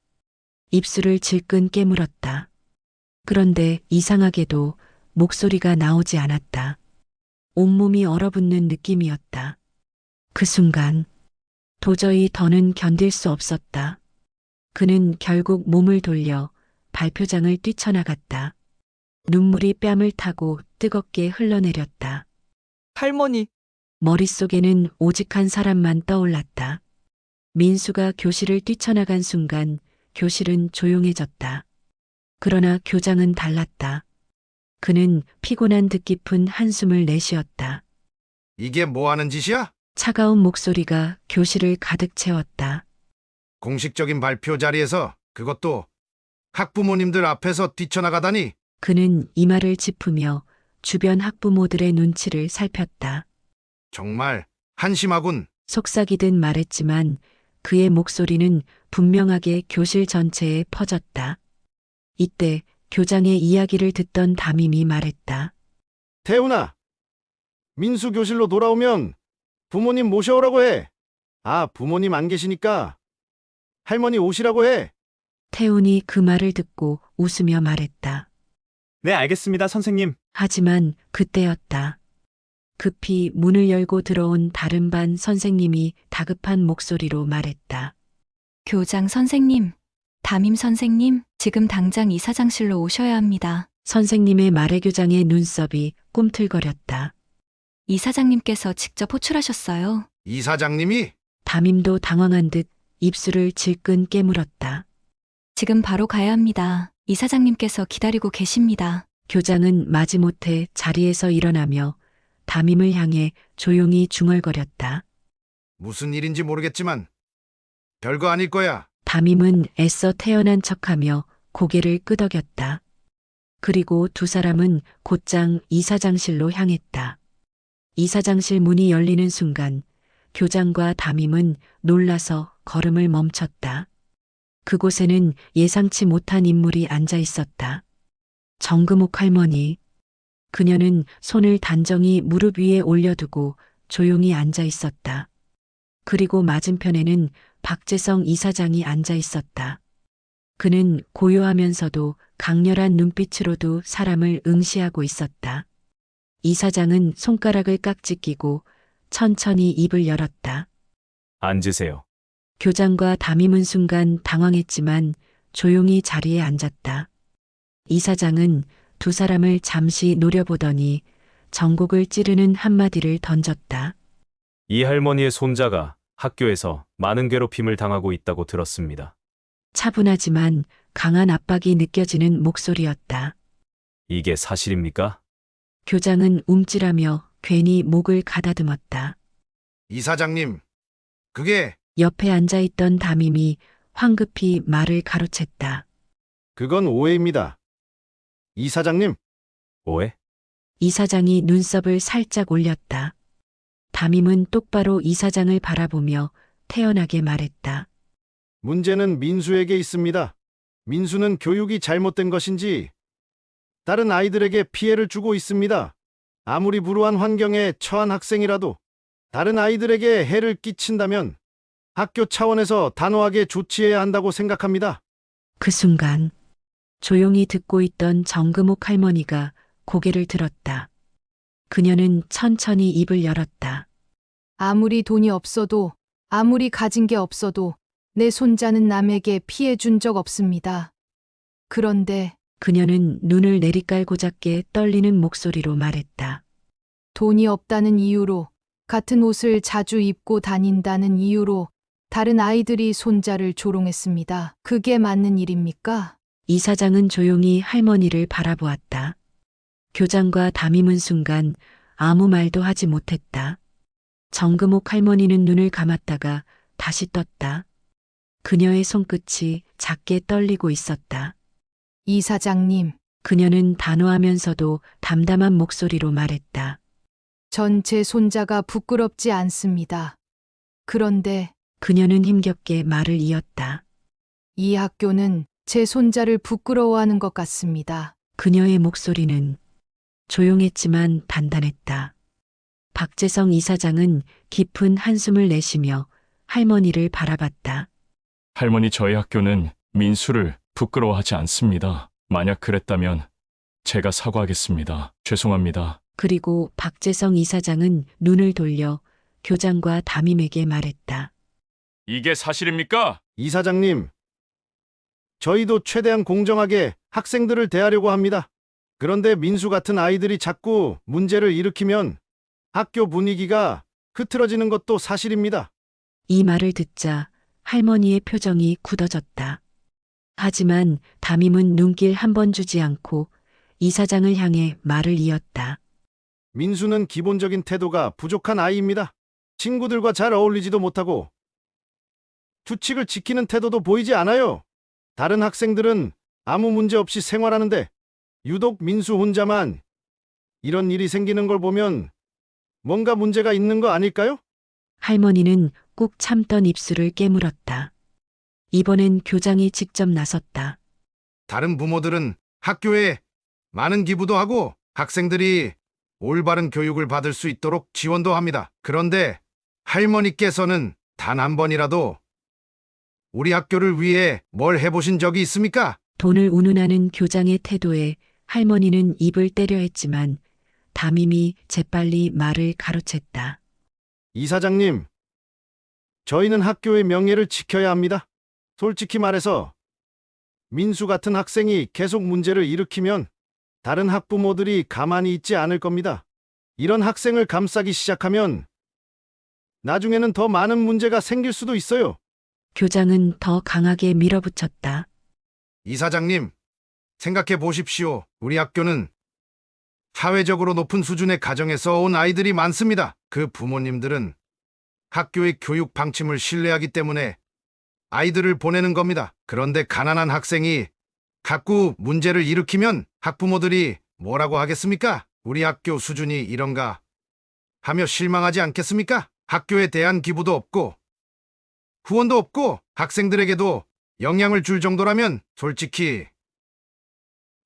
B: 입술을 질끈 깨물었다. 그런데 이상하게도 목소리가 나오지 않았다. 온몸이 얼어붙는 느낌이었다. 그 순간 도저히 더는 견딜 수 없었다. 그는 결국 몸을 돌려 발표장을 뛰쳐나갔다. 눈물이 뺨을 타고 뜨겁게 흘러내렸다.
D: 할머니,
B: 머릿속에는 오직 한 사람만 떠올랐다. 민수가 교실을 뛰쳐나간 순간 교실은 조용해졌다. 그러나 교장은 달랐다. 그는 피곤한 듯 깊은 한숨을 내쉬었다.
F: 이게 뭐 하는 짓이야?
B: 차가운 목소리가 교실을 가득 채웠다.
F: 공식적인 발표 자리에서 그것도 학부모님들 앞에서 뛰쳐나가다니.
B: 그는 이마를 짚으며 주변 학부모들의 눈치를 살폈다.
F: 정말 한심하군.
B: 속삭이듯 말했지만 그의 목소리는 분명하게 교실 전체에 퍼졌다. 이때 교장의 이야기를 듣던 담임이 말했다.
F: 태훈아, 민수 교실로 돌아오면 부모님 모셔오라고 해. 아, 부모님 안 계시니까 할머니 오시라고 해.
B: 태훈이 그 말을 듣고 웃으며 말했다.
A: 네, 알겠습니다, 선생님.
B: 하지만 그때였다. 급히 문을 열고 들어온 다른 반 선생님이 다급한 목소리로 말했다.
H: 교장 선생님, 담임 선생님, 지금 당장 이사장실로 오셔야 합니다.
B: 선생님의 말에 교장의 눈썹이 꿈틀거렸다.
H: 이사장님께서 직접 호출하셨어요.
F: 이사장님이?
B: 담임도 당황한 듯 입술을 질끈 깨물었다.
H: 지금 바로 가야 합니다. 이사장님께서 기다리고 계십니다.
B: 교장은 마지못해 자리에서 일어나며 담임을 향해 조용히 중얼거렸다.
F: 무슨 일인지 모르겠지만 별거 아닐 거야.
B: 담임은 애써 태연한 척하며 고개를 끄덕였다. 그리고 두 사람은 곧장 이사장실로 향했다. 이사장실 문이 열리는 순간 교장과 담임은 놀라서 걸음을 멈췄다. 그곳에는 예상치 못한 인물이 앉아 있었다. 정금옥 할머니. 그녀는 손을 단정히 무릎 위에 올려두고 조용히 앉아 있었다. 그리고 맞은편에는 박재성 이사장이 앉아 있었다. 그는 고요하면서도 강렬한 눈빛으로도 사람을 응시하고 있었다. 이사장은 손가락을 깍지 끼고 천천히 입을 열었다.
A: 앉으세요.
B: 교장과 담임은 순간 당황했지만 조용히 자리에 앉았다. 이사장은 두 사람을 잠시 노려보더니 전곡을 찌르는 한마디를 던졌다.
A: 이 할머니의 손자가 학교에서 많은 괴롭힘을 당하고 있다고 들었습니다.
B: 차분하지만 강한 압박이 느껴지는 목소리였다.
A: 이게 사실입니까?
B: 교장은 움찔하며 괜히 목을 가다듬었다.
F: 이사장님, 그게
B: 옆에 앉아있던 담임이 황급히 말을 가로챘다.
F: 그건 오해입니다. 이사장님,
A: 오해?
B: 이사장이 눈썹을 살짝 올렸다. 담임은 똑바로 이사장을 바라보며 태연하게 말했다.
F: 문제는 민수에게 있습니다. 민수는 교육이 잘못된 것인지 다른 아이들에게 피해를 주고 있습니다. 아무리 불우한 환경에 처한 학생이라도 다른 아이들에게 해를 끼친다면 학교 차원에서 단호하게 조치해야 한다고 생각합니다.
B: 그 순간 조용히 듣고 있던 정금옥 할머니가 고개를 들었다. 그녀는 천천히 입을 열었다.
E: 아무리 돈이 없어도, 아무리 가진 게 없어도 내 손자는 남에게 피해 준 적 없습니다. 그런데
B: 그녀는 눈을 내리깔고잡게 떨리는 목소리로 말했다.
E: 돈이 없다는 이유로, 같은 옷을 자주 입고 다닌다는 이유로 다른 아이들이 손자를 조롱했습니다. 그게 맞는 일입니까?
B: 이사장은 조용히 할머니를 바라보았다. 교장과 담임은 순간 아무 말도 하지 못했다. 정금옥 할머니는 눈을 감았다가 다시 떴다. 그녀의 손끝이 작게 떨리고 있었다.
E: 이사장님,
B: 그녀는 단호하면서도 담담한 목소리로 말했다.
E: 전 제 손자가 부끄럽지 않습니다. 그런데
B: 그녀는 힘겹게 말을 이었다.
E: 이 학교는 제 손자를 부끄러워하는 것 같습니다.
B: 그녀의 목소리는 조용했지만 단단했다. 박재성 이사장은 깊은 한숨을 내쉬며 할머니를 바라봤다.
I: 할머니, 저희 학교는 민수를 부끄러워하지 않습니다. 만약 그랬다면 제가 사과하겠습니다. 죄송합니다.
B: 그리고 박재성 이사장은 눈을 돌려 교장과 담임에게 말했다.
I: 이게 사실입니까?
F: 이사장님, 저희도 최대한 공정하게 학생들을 대하려고 합니다. 그런데 민수 같은 아이들이 자꾸 문제를 일으키면 학교 분위기가 흐트러지는 것도 사실입니다.
B: 이 말을 듣자 할머니의 표정이 굳어졌다. 하지만 담임은 눈길 한 번 주지 않고 이사장을 향해 말을 이었다.
F: 민수는 기본적인 태도가 부족한 아이입니다. 친구들과 잘 어울리지도 못하고 규칙을 지키는 태도도 보이지 않아요. 다른 학생들은 아무 문제 없이 생활하는데 유독 민수 혼자만 이런 일이 생기는 걸 보면 뭔가 문제가 있는 거 아닐까요?
B: 할머니는 꾹 참던 입술을 깨물었다. 이번엔 교장이 직접 나섰다.
F: 다른 부모들은 학교에 많은 기부도 하고 학생들이 올바른 교육을 받을 수 있도록 지원도 합니다. 그런데 할머니께서는 단 한 번이라도 우리 학교를 위해 뭘 해보신 적이 있습니까?
B: 돈을 운운하는 교장의 태도에 할머니는 입을 때려 했지만 담임이 재빨리 말을 가로챘다.
F: 이사장님, 저희는 학교의 명예를 지켜야 합니다. 솔직히 말해서 민수 같은 학생이 계속 문제를 일으키면 다른 학부모들이 가만히 있지 않을 겁니다. 이런 학생을 감싸기 시작하면 나중에는 더 많은 문제가 생길 수도 있어요.
B: 교장은 더 강하게 밀어붙였다.
F: 이사장님, 생각해 보십시오. 우리 학교는 사회적으로 높은 수준의 가정에서 온 아이들이 많습니다. 그 부모님들은 학교의 교육 방침을 신뢰하기 때문에 아이들을 보내는 겁니다. 그런데 가난한 학생이 자꾸 문제를 일으키면 학부모들이 뭐라고 하겠습니까? 우리 학교 수준이 이런가 하며 실망하지 않겠습니까? 학교에 대한 기부도 없고 후원도 없고 학생들에게도 영향을 줄 정도라면 솔직히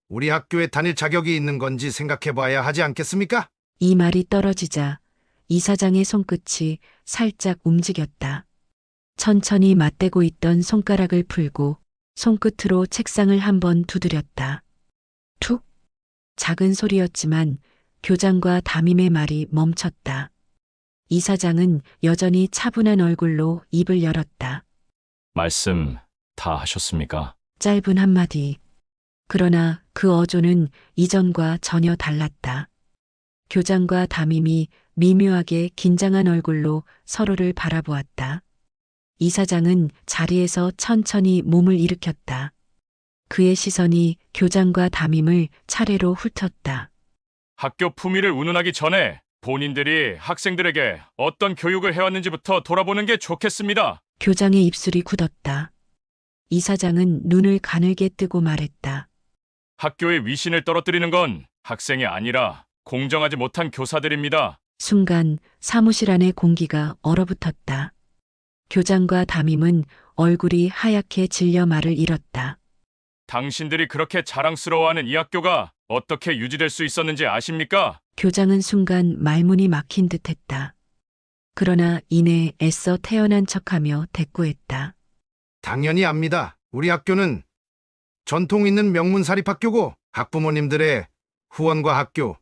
F: 우리 학교에 다닐 자격이 있는 건지 생각해 봐야 하지 않겠습니까?
B: 이 말이 떨어지자 이사장의 손끝이 살짝 움직였다. 천천히 맞대고 있던 손가락을 풀고 손끝으로 책상을 한번 두드렸다. 툭! 작은 소리였지만 교장과 담임의 말이 멈췄다. 이사장은 여전히 차분한 얼굴로 입을 열었다.
I: 말씀 다 하셨습니까?
B: 짧은 한마디. 그러나 그 어조는 이전과 전혀 달랐다. 교장과 담임이 미묘하게 긴장한 얼굴로 서로를 바라보았다. 이사장은 자리에서 천천히 몸을 일으켰다. 그의 시선이 교장과 담임을 차례로 훑었다.
I: 학교 품위를 운운하기 전에 본인들이 학생들에게 어떤 교육을 해왔는지부터 돌아보는 게 좋겠습니다.
B: 교장의 입술이 굳었다. 이사장은 눈을 가늘게 뜨고 말했다.
I: 학교의 위신을 떨어뜨리는 건 학생이 아니라 공정하지 못한 교사들입니다.
B: 순간 사무실 안의 공기가 얼어붙었다. 교장과 담임은 얼굴이 하얗게 질려 말을 잃었다.
I: 당신들이 그렇게 자랑스러워하는 이 학교가 어떻게 유지될 수 있었는지 아십니까?
B: 교장은 순간 말문이 막힌 듯했다. 그러나 이내 애써 태연한 척하며 대꾸했다.
F: 당연히 압니다. 우리 학교는 전통 있는 명문 사립학교고 학부모님들의 후원과 학교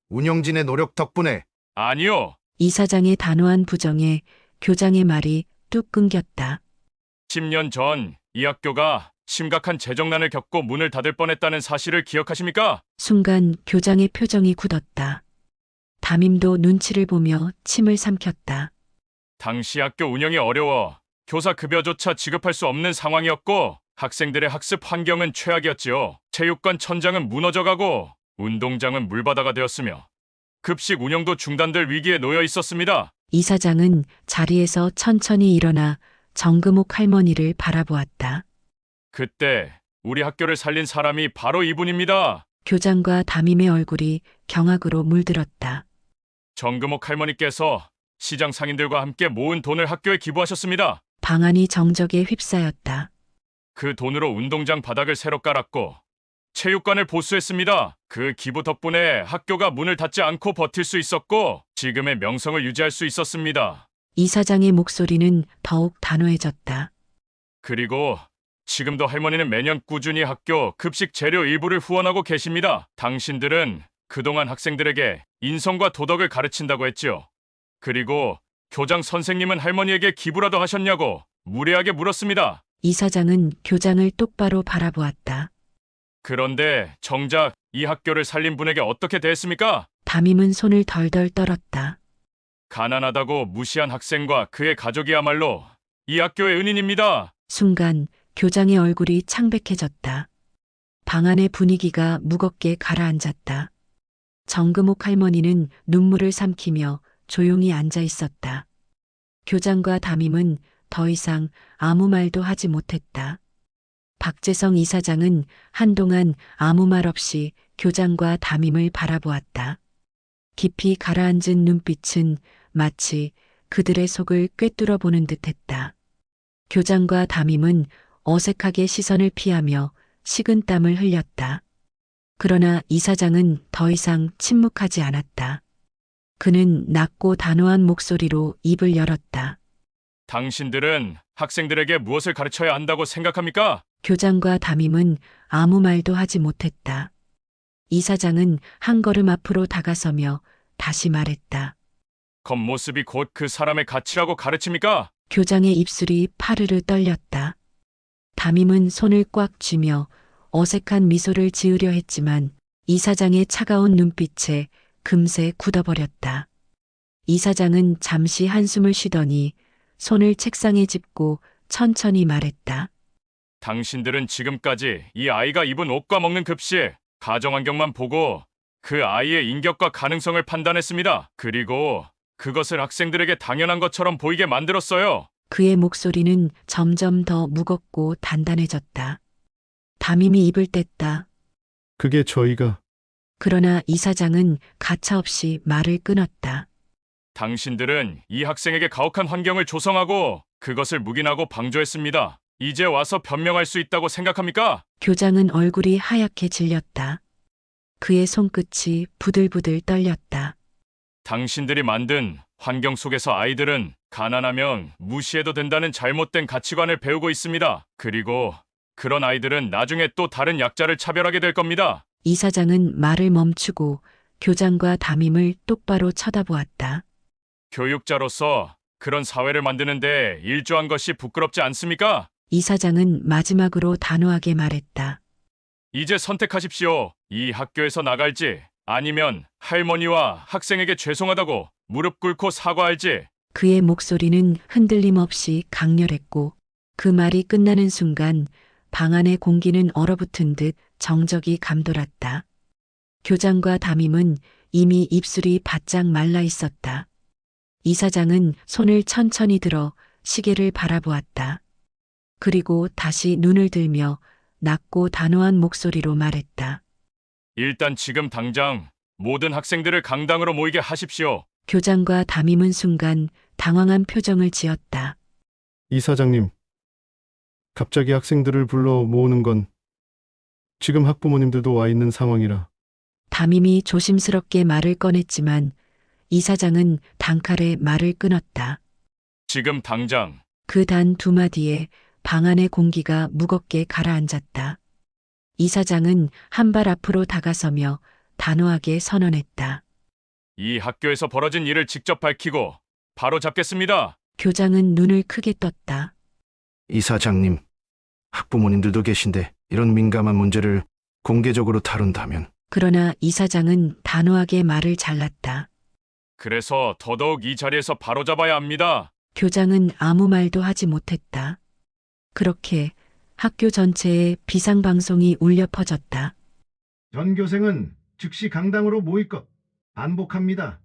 F: 운영진의 노력 덕분에
I: 아니요.
B: 이사장의 단호한 부정에 교장의 말이 뚝 끊겼다.
I: 10년 전 이 학교가 심각한 재정난을 겪고 문을 닫을 뻔했다는 사실을 기억하십니까?
B: 순간 교장의 표정이 굳었다. 담임도 눈치를 보며 침을 삼켰다.
I: 당시 학교 운영이 어려워 교사 급여조차 지급할 수 없는 상황이었고 학생들의 학습 환경은 최악이었지요. 체육관 천장은 무너져가고 운동장은 물바다가 되었으며 급식 운영도 중단될 위기에 놓여 있었습니다.
B: 이사장은 자리에서 천천히 일어나 정금옥 할머니를 바라보았다.
I: 그때 우리 학교를 살린 사람이 바로 이분입니다.
B: 교장과 담임의 얼굴이 경악으로 물들었다.
I: 정금옥 할머니께서 시장 상인들과 함께 모은 돈을 학교에 기부하셨습니다.
B: 방안이 정적에 휩싸였다.
I: 그 돈으로 운동장 바닥을 새로 깔았고 체육관을 보수했습니다. 그 기부 덕분에 학교가 문을 닫지 않고 버틸 수 있었고 지금의 명성을 유지할 수 있었습니다.
B: 이사장의 목소리는 더욱 단호해졌다.
I: 그리고 지금도 할머니는 매년 꾸준히 학교 급식 재료 일부를 후원하고 계십니다. 당신들은 그동안 학생들에게 인성과 도덕을 가르친다고 했지요. 그리고 교장 선생님은 할머니에게 기부라도 하셨냐고 무례하게 물었습니다.
B: 이사장은 교장을 똑바로 바라보았다.
I: 그런데 정작 이 학교를 살린 분에게 어떻게 대했습니까?
B: 담임은 손을 덜덜 떨었다.
I: 가난하다고 무시한 학생과 그의 가족이야말로 이 학교의 은인입니다.
B: 순간 교장의 얼굴이 창백해졌다. 방 안의 분위기가 무겁게 가라앉았다. 정금옥 할머니는 눈물을 삼키며 조용히 앉아 있었다. 교장과 담임은 더 이상 아무 말도 하지 못했다. 박재성 이사장은 한동안 아무 말 없이 교장과 담임을 바라보았다. 깊이 가라앉은 눈빛은 마치 그들의 속을 꿰뚫어 보는 듯했다. 교장과 담임은 어색하게 시선을 피하며 식은땀을 흘렸다. 그러나 이사장은 더 이상 침묵하지 않았다. 그는 낮고 단호한 목소리로 입을 열었다.
I: 당신들은 학생들에게 무엇을 가르쳐야 한다고 생각합니까?
B: 교장과 담임은 아무 말도 하지 못했다. 이사장은 한 걸음 앞으로 다가서며 다시 말했다.
I: 겉모습이 곧 그 사람의 가치라고 가르칩니까?
B: 교장의 입술이 파르르 떨렸다. 담임은 손을 꽉 쥐며 어색한 미소를 지으려 했지만 이사장의 차가운 눈빛에 금세 굳어버렸다. 이사장은 잠시 한숨을 쉬더니 손을 책상에 짚고 천천히 말했다.
I: 당신들은 지금까지 이 아이가 입은 옷과 먹는 급식, 가정환경만 보고 그 아이의 인격과 가능성을 판단했습니다. 그리고 그것을 학생들에게 당연한 것처럼 보이게 만들었어요.
B: 그의 목소리는 점점 더 무겁고 단단해졌다. 담임이 입을 뗐다.
F: 그게 저희가
B: 그러나 이사장은 가차없이 말을 끊었다.
I: 당신들은 이 학생에게 가혹한 환경을 조성하고 그것을 묵인하고 방조했습니다. 이제 와서 변명할 수 있다고 생각합니까?
B: 교장은 얼굴이 하얗게 질렸다. 그의 손끝이 부들부들 떨렸다.
I: 당신들이 만든 환경 속에서 아이들은 가난하면 무시해도 된다는 잘못된 가치관을 배우고 있습니다. 그리고 그런 아이들은 나중에 또 다른 약자를 차별하게 될 겁니다.
B: 이사장은 말을 멈추고 교장과 담임을 똑바로 쳐다보았다.
I: 교육자로서 그런 사회를 만드는데 일조한 것이 부끄럽지 않습니까?
B: 이사장은 마지막으로 단호하게 말했다.
I: 이제 선택하십시오. 이 학교에서 나갈지 아니면 할머니와 학생에게 죄송하다고 무릎 꿇고 사과할지.
B: 그의 목소리는 흔들림 없이 강렬했고 그 말이 끝나는 순간 방 안의 공기는 얼어붙은 듯 정적이 감돌았다. 교장과 담임은 이미 입술이 바짝 말라 있었다. 이사장은 손을 천천히 들어 시계를 바라보았다. 그리고 다시 눈을 들며 낮고 단호한 목소리로 말했다.
I: 일단 지금 당장 모든 학생들을 강당으로 모이게 하십시오.
B: 교장과 담임은 순간 당황한 표정을 지었다.
F: 이사장님, 갑자기 학생들을 불러 모으는 건 지금 학부모님들도 와 있는 상황이라.
B: 담임이 조심스럽게 말을 꺼냈지만 이사장은 단칼에 말을 끊었다.
I: 지금 당장.
B: 그 단 두 마디에 방 안의 공기가 무겁게 가라앉았다. 이사장은 한 발 앞으로 다가서며 단호하게 선언했다.
I: 이 학교에서 벌어진 일을 직접 밝히고 바로 잡겠습니다.
B: 교장은 눈을 크게 떴다.
J: 이사장님, 학부모님들도 계신데 이런 민감한 문제를 공개적으로 다룬다면.
B: 그러나 이사장은 단호하게 말을 잘랐다.
I: 그래서 더더욱 이 자리에서 바로 잡아야 합니다.
B: 교장은 아무 말도 하지 못했다. 그렇게 학교 전체에 비상방송이 울려 퍼졌다.
F: 전교생은 즉시 강당으로 모일 것. 반복합니다.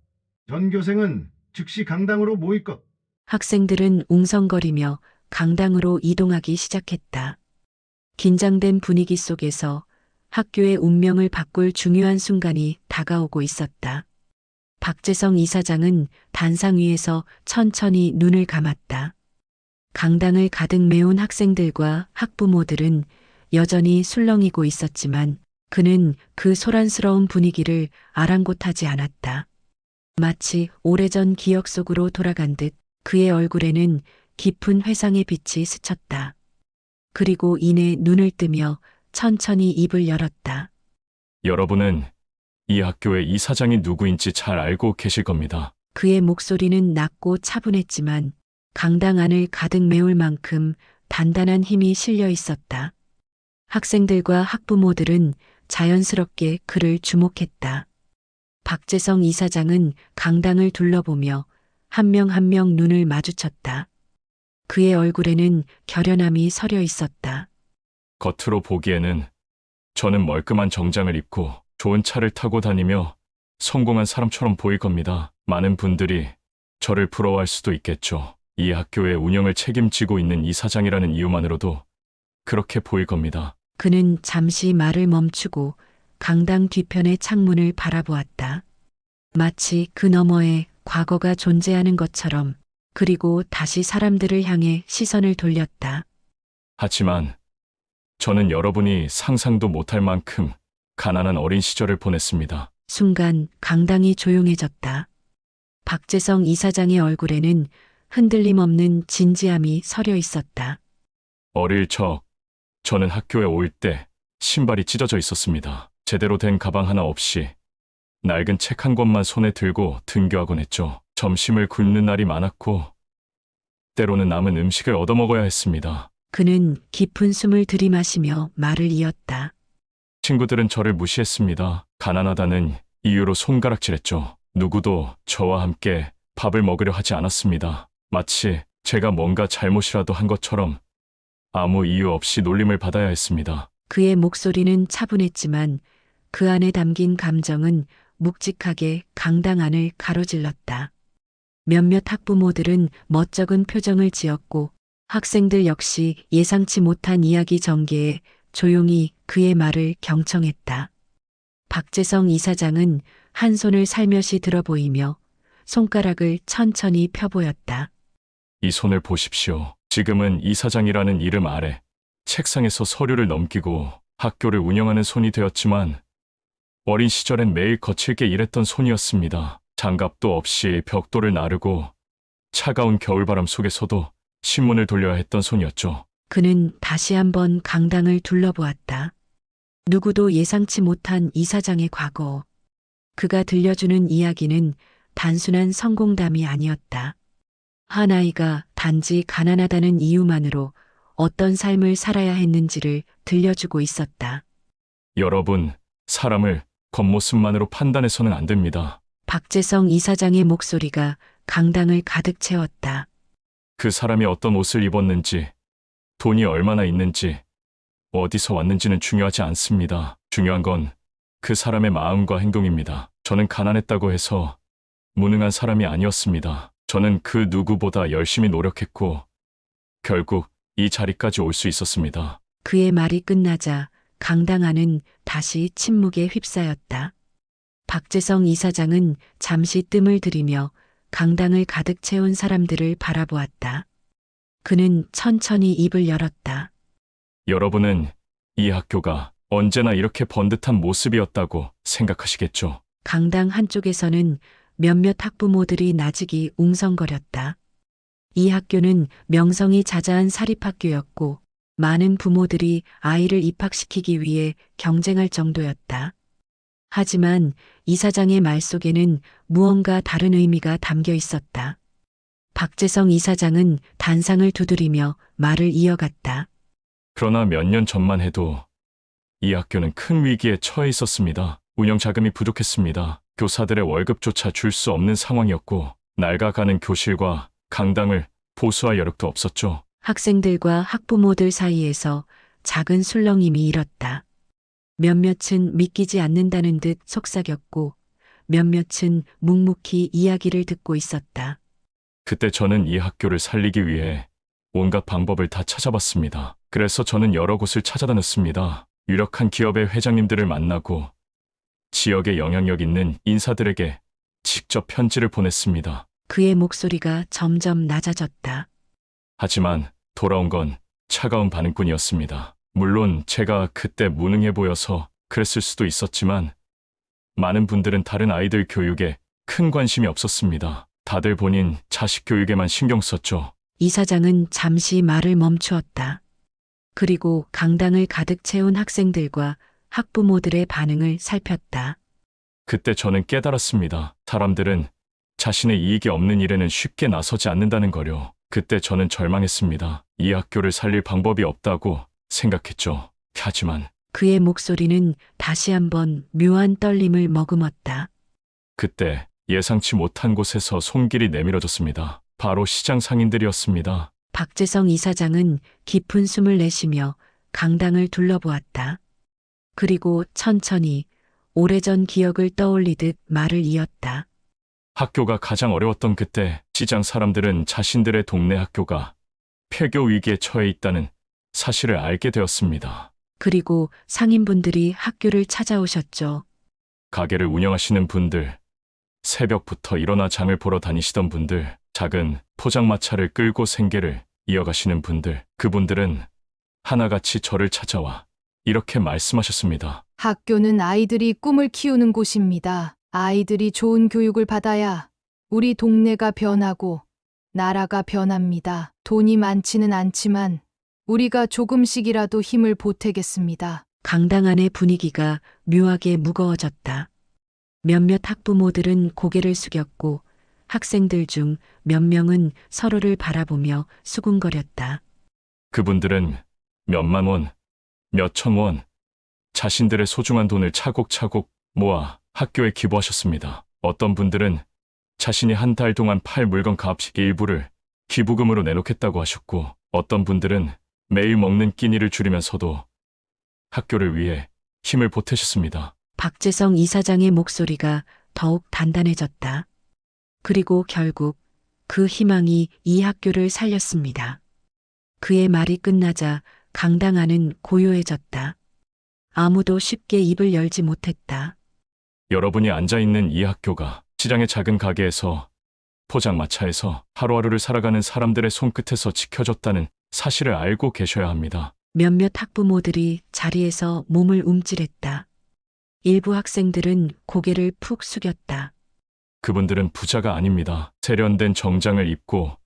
F: 전교생은 즉시 강당으로 모일 것.
B: 학생들은 웅성거리며 강당으로 이동하기 시작했다. 긴장된 분위기 속에서 학교의 운명을 바꿀 중요한 순간이 다가오고 있었다. 박재성 이사장은 단상 위에서 천천히 눈을 감았다. 강당을 가득 메운 학생들과 학부모들은 여전히 술렁이고 있었지만 그는 그 소란스러운 분위기를 아랑곳하지 않았다. 마치 오래전 기억 속으로 돌아간 듯 그의 얼굴에는 깊은 회상의 빛이 스쳤다. 그리고 이내 눈을 뜨며 천천히 입을 열었다.
I: 여러분은 이 학교의 이사장이 누구인지 잘 알고 계실 겁니다.
B: 그의 목소리는 낮고 차분했지만 강당 안을 가득 메울 만큼 단단한 힘이 실려 있었다. 학생들과 학부모들은 자연스럽게 그를 주목했다. 박재성 이사장은 강당을 둘러보며 한 명 한 명 눈을 마주쳤다. 그의 얼굴에는 결연함이 서려 있었다.
I: 겉으로 보기에는 저는 멀끔한 정장을 입고 좋은 차를 타고 다니며 성공한 사람처럼 보일 겁니다. 많은 분들이 저를 부러워할 수도 있겠죠. 이 학교의 운영을 책임지고 있는 이사장이라는 이유만으로도 그렇게 보일 겁니다.
B: 그는 잠시 말을 멈추고 강당 뒤편의 창문을 바라보았다. 마치 그 너머에 과거가 존재하는 것처럼. 그리고 다시 사람들을 향해 시선을 돌렸다.
I: 하지만 저는 여러분이 상상도 못할 만큼 가난한 어린 시절을 보냈습니다.
B: 순간 강당이 조용해졌다. 박재성 이사장의 얼굴에는 흔들림 없는 진지함이 서려 있었다.
I: 어릴 적 저는 학교에 올 때 신발이 찢어져 있었습니다. 제대로 된 가방 하나 없이 낡은 책 한 권만 손에 들고 등교하곤 했죠. 점심을 굶는 날이 많았고 때로는 남은 음식을 얻어먹어야 했습니다.
B: 그는 깊은 숨을 들이마시며 말을 이었다.
I: 친구들은 저를 무시했습니다. 가난하다는 이유로 손가락질했죠. 누구도 저와 함께 밥을 먹으려 하지 않았습니다. 마치 제가 뭔가 잘못이라도 한 것처럼 아무 이유 없이 놀림을 받아야 했습니다.
B: 그의 목소리는 차분했지만 그 안에 담긴 감정은 묵직하게 강당 안을 가로질렀다. 몇몇 학부모들은 멋쩍은 표정을 지었고 학생들 역시 예상치 못한 이야기 전개에 조용히 그의 말을 경청했다. 박재성 이사장은 한 손을 살며시 들어 보이며 손가락을 천천히 펴보였다.
I: 이 손을 보십시오. 지금은 이사장이라는 이름 아래 책상에서 서류를 넘기고 학교를 운영하는 손이 되었지만 어린 시절엔 매일 거칠게 일했던 손이었습니다. 장갑도 없이 벽돌을 나르고 차가운 겨울바람 속에서도 신문을 돌려야 했던 손이었죠.
B: 그는 다시 한번 강당을 둘러보았다. 누구도 예상치 못한 이사장의 과거. 그가 들려주는 이야기는 단순한 성공담이 아니었다. 한 아이가 단지 가난하다는 이유만으로 어떤 삶을 살아야 했는지를 들려주고 있었다.
I: 여러분, 사람을 겉모습만으로 판단해서는 안 됩니다.
B: 박재성 이사장의 목소리가 강당을 가득 채웠다.
I: 그 사람이 어떤 옷을 입었는지, 돈이 얼마나 있는지, 어디서 왔는지는 중요하지 않습니다. 중요한 건 그 사람의 마음과 행동입니다. 저는 가난했다고 해서 무능한 사람이 아니었습니다. 저는 그 누구보다 열심히 노력했고 결국 이 자리까지 올 수 있었습니다.
B: 그의 말이 끝나자 강당 안은 다시 침묵에 휩싸였다. 박재성 이사장은 잠시 뜸을 들이며 강당을 가득 채운 사람들을 바라보았다. 그는 천천히 입을 열었다.
I: 여러분은 이 학교가 언제나 이렇게 번듯한 모습이었다고 생각하시겠죠?
B: 강당 한쪽에서는 몇몇 학부모들이 나직이 웅성거렸다. 이 학교는 명성이 자자한 사립학교였고 많은 부모들이 아이를 입학시키기 위해 경쟁할 정도였다. 하지만 이사장의 말 속에는 무언가 다른 의미가 담겨 있었다. 박재성 이사장은 단상을 두드리며 말을 이어갔다.
I: 그러나 몇 년 전만 해도 이 학교는 큰 위기에 처해 있었습니다. 운영 자금이 부족했습니다. 교사들의 월급조차 줄 수 없는 상황이었고 낡아가는 교실과 강당을 보수할 여력도 없었죠.
B: 학생들과 학부모들 사이에서 작은 술렁임이 일었다. 몇몇은 믿기지 않는다는 듯 속삭였고 몇몇은 묵묵히 이야기를 듣고 있었다.
I: 그때 저는 이 학교를 살리기 위해 온갖 방법을 다 찾아봤습니다. 그래서 저는 여러 곳을 찾아다녔습니다. 유력한 기업의 회장님들을 만나고 지역에 영향력 있는 인사들에게 직접 편지를 보냈습니다.
B: 그의 목소리가 점점 낮아졌다.
I: 하지만 돌아온 건 차가운 반응뿐이었습니다. 물론 제가 그때 무능해 보여서 그랬을 수도 있었지만 많은 분들은 다른 아이들 교육에 큰 관심이 없었습니다. 다들 본인 자식 교육에만 신경 썼죠.
B: 이사장은 잠시 말을 멈추었다. 그리고 강당을 가득 채운 학생들과 학부모들의 반응을 살폈다.
I: 그때 저는 깨달았습니다. 사람들은 자신의 이익이 없는 일에는 쉽게 나서지 않는다는 거요. 그때 저는 절망했습니다. 이 학교를 살릴 방법이 없다고 생각했죠. 하지만
B: 그의 목소리는 다시 한번 묘한 떨림을 머금었다.
I: 그때 예상치 못한 곳에서 손길이 내밀어졌습니다. 바로 시장 상인들이었습니다.
B: 박재성 이사장은 깊은 숨을 내쉬며 강당을 둘러보았다. 그리고 천천히 오래전 기억을 떠올리듯 말을 이었다.
I: 학교가 가장 어려웠던 그때 시장 사람들은 자신들의 동네 학교가 폐교 위기에 처해 있다는 사실을 알게 되었습니다.
B: 그리고 상인분들이 학교를 찾아오셨죠.
I: 가게를 운영하시는 분들, 새벽부터 일어나 장을 보러 다니시던 분들, 작은 포장마차를 끌고 생계를 이어가시는 분들, 그분들은 하나같이 저를 찾아와 이렇게 말씀하셨습니다.
E: 학교는 아이들이 꿈을 키우는 곳입니다. 아이들이 좋은 교육을 받아야 우리 동네가 변하고 나라가 변합니다. 돈이 많지는 않지만 우리가 조금씩이라도 힘을 보태겠습니다.
B: 강당 안의 분위기가 묘하게 무거워졌다. 몇몇 학부모들은 고개를 숙였고 학생들 중 몇 명은 서로를 바라보며 수군거렸다.
I: 그분들은 몇만 원, 몇천 원, 자신들의 소중한 돈을 차곡차곡 모아 학교에 기부하셨습니다. 어떤 분들은 자신이 한 달 동안 팔 물건 값의 일부를 기부금으로 내놓겠다고 하셨고, 어떤 분들은 매일 먹는 끼니를 줄이면서도 학교를 위해 힘을 보태셨습니다.
B: 박재성 이사장의 목소리가 더욱 단단해졌다. 그리고 결국 그 희망이 이 학교를 살렸습니다. 그의 말이 끝나자 강당 안은 고요해졌다. 아무도 쉽게 입을 열지 못했다.
I: 여러분이 앉아있는 이 학교가 시장의 작은 가게에서 포장마차에서 하루하루를 살아가는 사람들의 손끝에서 지켜졌다는 사실을 알고 계셔야 합니다.
B: 몇몇 학부모들이 자리에서 몸을 움찔했다. 일부 학생들은 고개를 푹 숙였다.
I: 그분들은 부자가 아닙니다. 세련된 정장을 입고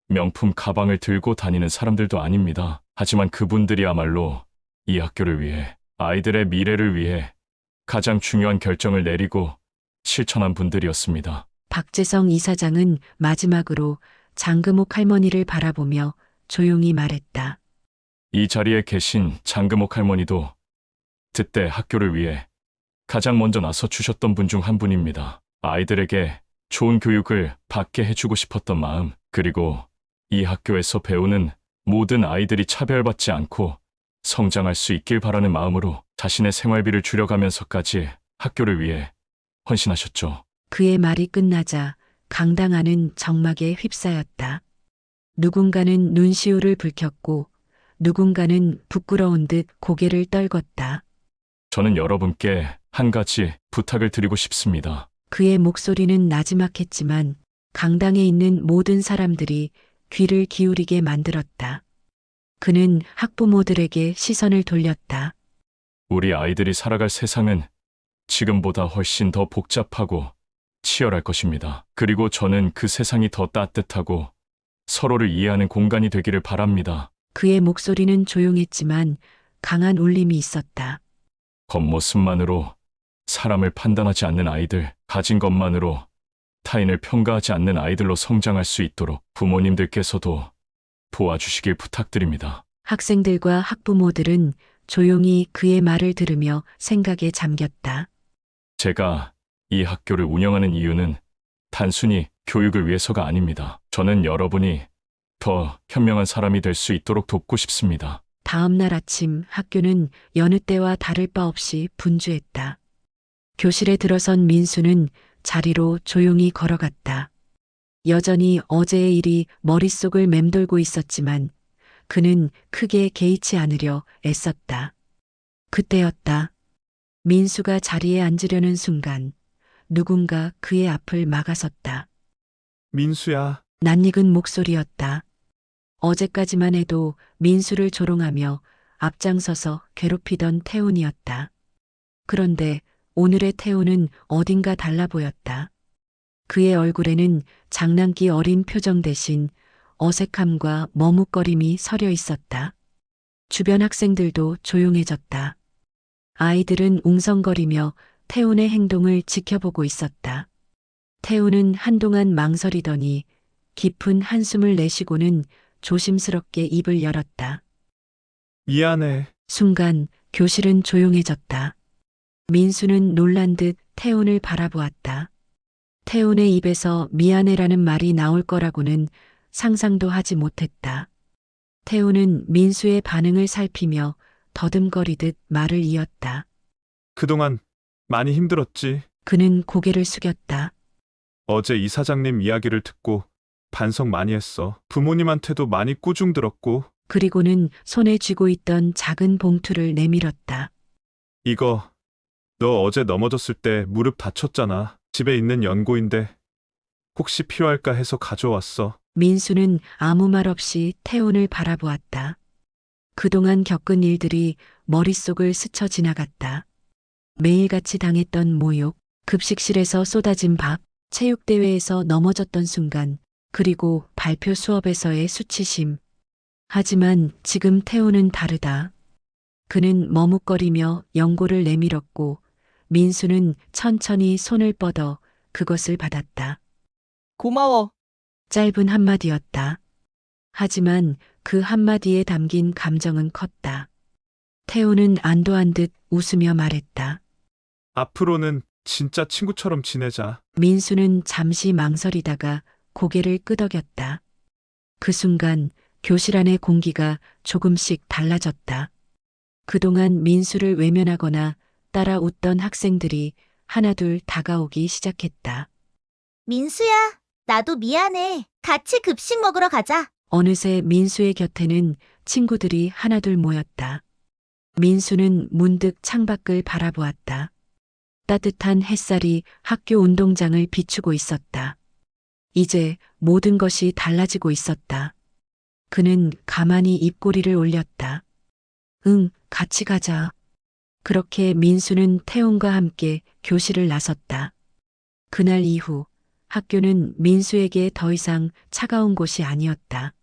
I: 명품 가방을 들고 다니는 사람들도 아닙니다. 하지만 그분들이야말로 이 학교를 위해, 아이들의 미래를 위해 가장 중요한 결정을 내리고 실천한 분들이었습니다.
B: 박재성 이사장은 마지막으로 장금옥 할머니를 바라보며 조용히 말했다.
I: 이 자리에 계신 장금옥 할머니도 그때 학교를 위해 가장 먼저 나서 주셨던 분 중 한 분입니다. 아이들에게 좋은 교육을 받게 해주고 싶었던 마음, 그리고 이 학교에서 배우는 모든 아이들이 차별받지 않고 성장할 수 있길 바라는 마음으로 자신의 생활비를 줄여가면서까지 학교를 위해 헌신하셨죠.
B: 그의 말이 끝나자 강당 안은 정막에 휩싸였다. 누군가는 눈시울을 붉혔고 누군가는 부끄러운 듯 고개를 떨궜다.
I: 저는 여러분께 한 가지 부탁을 드리고 싶습니다.
B: 그의 목소리는 나지막했지만 강당에 있는 모든 사람들이 귀를 기울이게 만들었다. 그는 학부모들에게 시선을 돌렸다.
I: 우리 아이들이 살아갈 세상은 지금보다 훨씬 더 복잡하고 치열할 것입니다. 그리고 저는 그 세상이 더 따뜻하고 서로를 이해하는 공간이 되기를 바랍니다.
B: 그의 목소리는 조용했지만 강한 울림이 있었다.
I: 겉모습만으로 사람을 판단하지 않는 아이들, 가진 것만으로 타인을 평가하지 않는 아이들로 성장할 수 있도록 부모님들께서도 도와주시길 부탁드립니다.
B: 학생들과 학부모들은 조용히 그의 말을 들으며 생각에 잠겼다.
I: 제가 이 학교를 운영하는 이유는 단순히 교육을 위해서가 아닙니다. 저는 여러분이 더 현명한 사람이 될 수 있도록 돕고 싶습니다.
B: 다음 날 아침 학교는 여느 때와 다를 바 없이 분주했다. 교실에 들어선 민수는 자리로 조용히 걸어갔다. 여전히 어제의 일이 머릿속을 맴돌고 있었지만 그는 크게 개의치 않으려 애썼다. 그때였다. 민수가 자리에 앉으려는 순간 누군가 그의 앞을 막아섰다.
A: 민수야,
B: 낯익은 목소리였다. 어제까지만 해도 민수를 조롱하며 앞장서서 괴롭히던 태훈이었다. 그런데 오늘의 태훈은 어딘가 달라 보였다. 그의 얼굴에는 장난기 어린 표정 대신 어색함과 머뭇거림이 서려 있었다. 주변 학생들도 조용해졌다. 아이들은 웅성거리며 태훈의 행동을 지켜보고 있었다. 태훈은 한동안 망설이더니 깊은 한숨을 내쉬고는 조심스럽게 입을 열었다.
A: 미안해.
B: 순간 교실은 조용해졌다. 민수는 놀란 듯 태훈을 바라보았다. 태훈의 입에서 미안해라는 말이 나올 거라고는 상상도 하지 못했다. 태훈은 민수의 반응을 살피며 더듬거리듯 말을 이었다.
A: 그동안 많이 힘들었지.
B: 그는 고개를 숙였다.
A: 어제 이사장님 이야기를 듣고 반성 많이 했어. 부모님한테도 많이 꾸중 들었고.
B: 그리고는 손에 쥐고 있던 작은 봉투를 내밀었다.
A: 이거 너 어제 넘어졌을 때 무릎 다쳤잖아. 집에 있는 연고인데 혹시 필요할까 해서 가져왔어.
B: 민수는 아무 말 없이 태훈을 바라보았다. 그동안 겪은 일들이 머릿속을 스쳐 지나갔다. 매일같이 당했던 모욕, 급식실에서 쏟아진 밥, 체육대회에서 넘어졌던 순간, 그리고 발표 수업에서의 수치심. 하지만 지금 태훈은 다르다. 그는 머뭇거리며 연고를 내밀었고 민수는 천천히 손을 뻗어 그것을 받았다.
D: 고마워.
B: 짧은 한마디였다. 하지만 그 한마디에 담긴 감정은 컸다. 태호는 안도한 듯 웃으며 말했다.
A: 앞으로는 진짜 친구처럼 지내자.
B: 민수는 잠시 망설이다가 고개를 끄덕였다. 그 순간 교실 안의 공기가 조금씩 달라졌다. 그동안 민수를 외면하거나 따라 웃던 학생들이 하나둘 다가오기 시작했다.
C: 민수야, 나도 미안해. 같이 급식 먹으러 가자.
B: 어느새 민수의 곁에는 친구들이 하나둘 모였다. 민수는 문득 창밖을 바라보았다. 따뜻한 햇살이 학교 운동장을 비추고 있었다. 이제 모든 것이 달라지고 있었다. 그는 가만히 입꼬리를 올렸다. 응, 같이 가자. 그렇게 민수는 태훈과 함께 교실을 나섰다. 그날 이후 학교는 민수에게 더 이상 차가운 곳이 아니었다.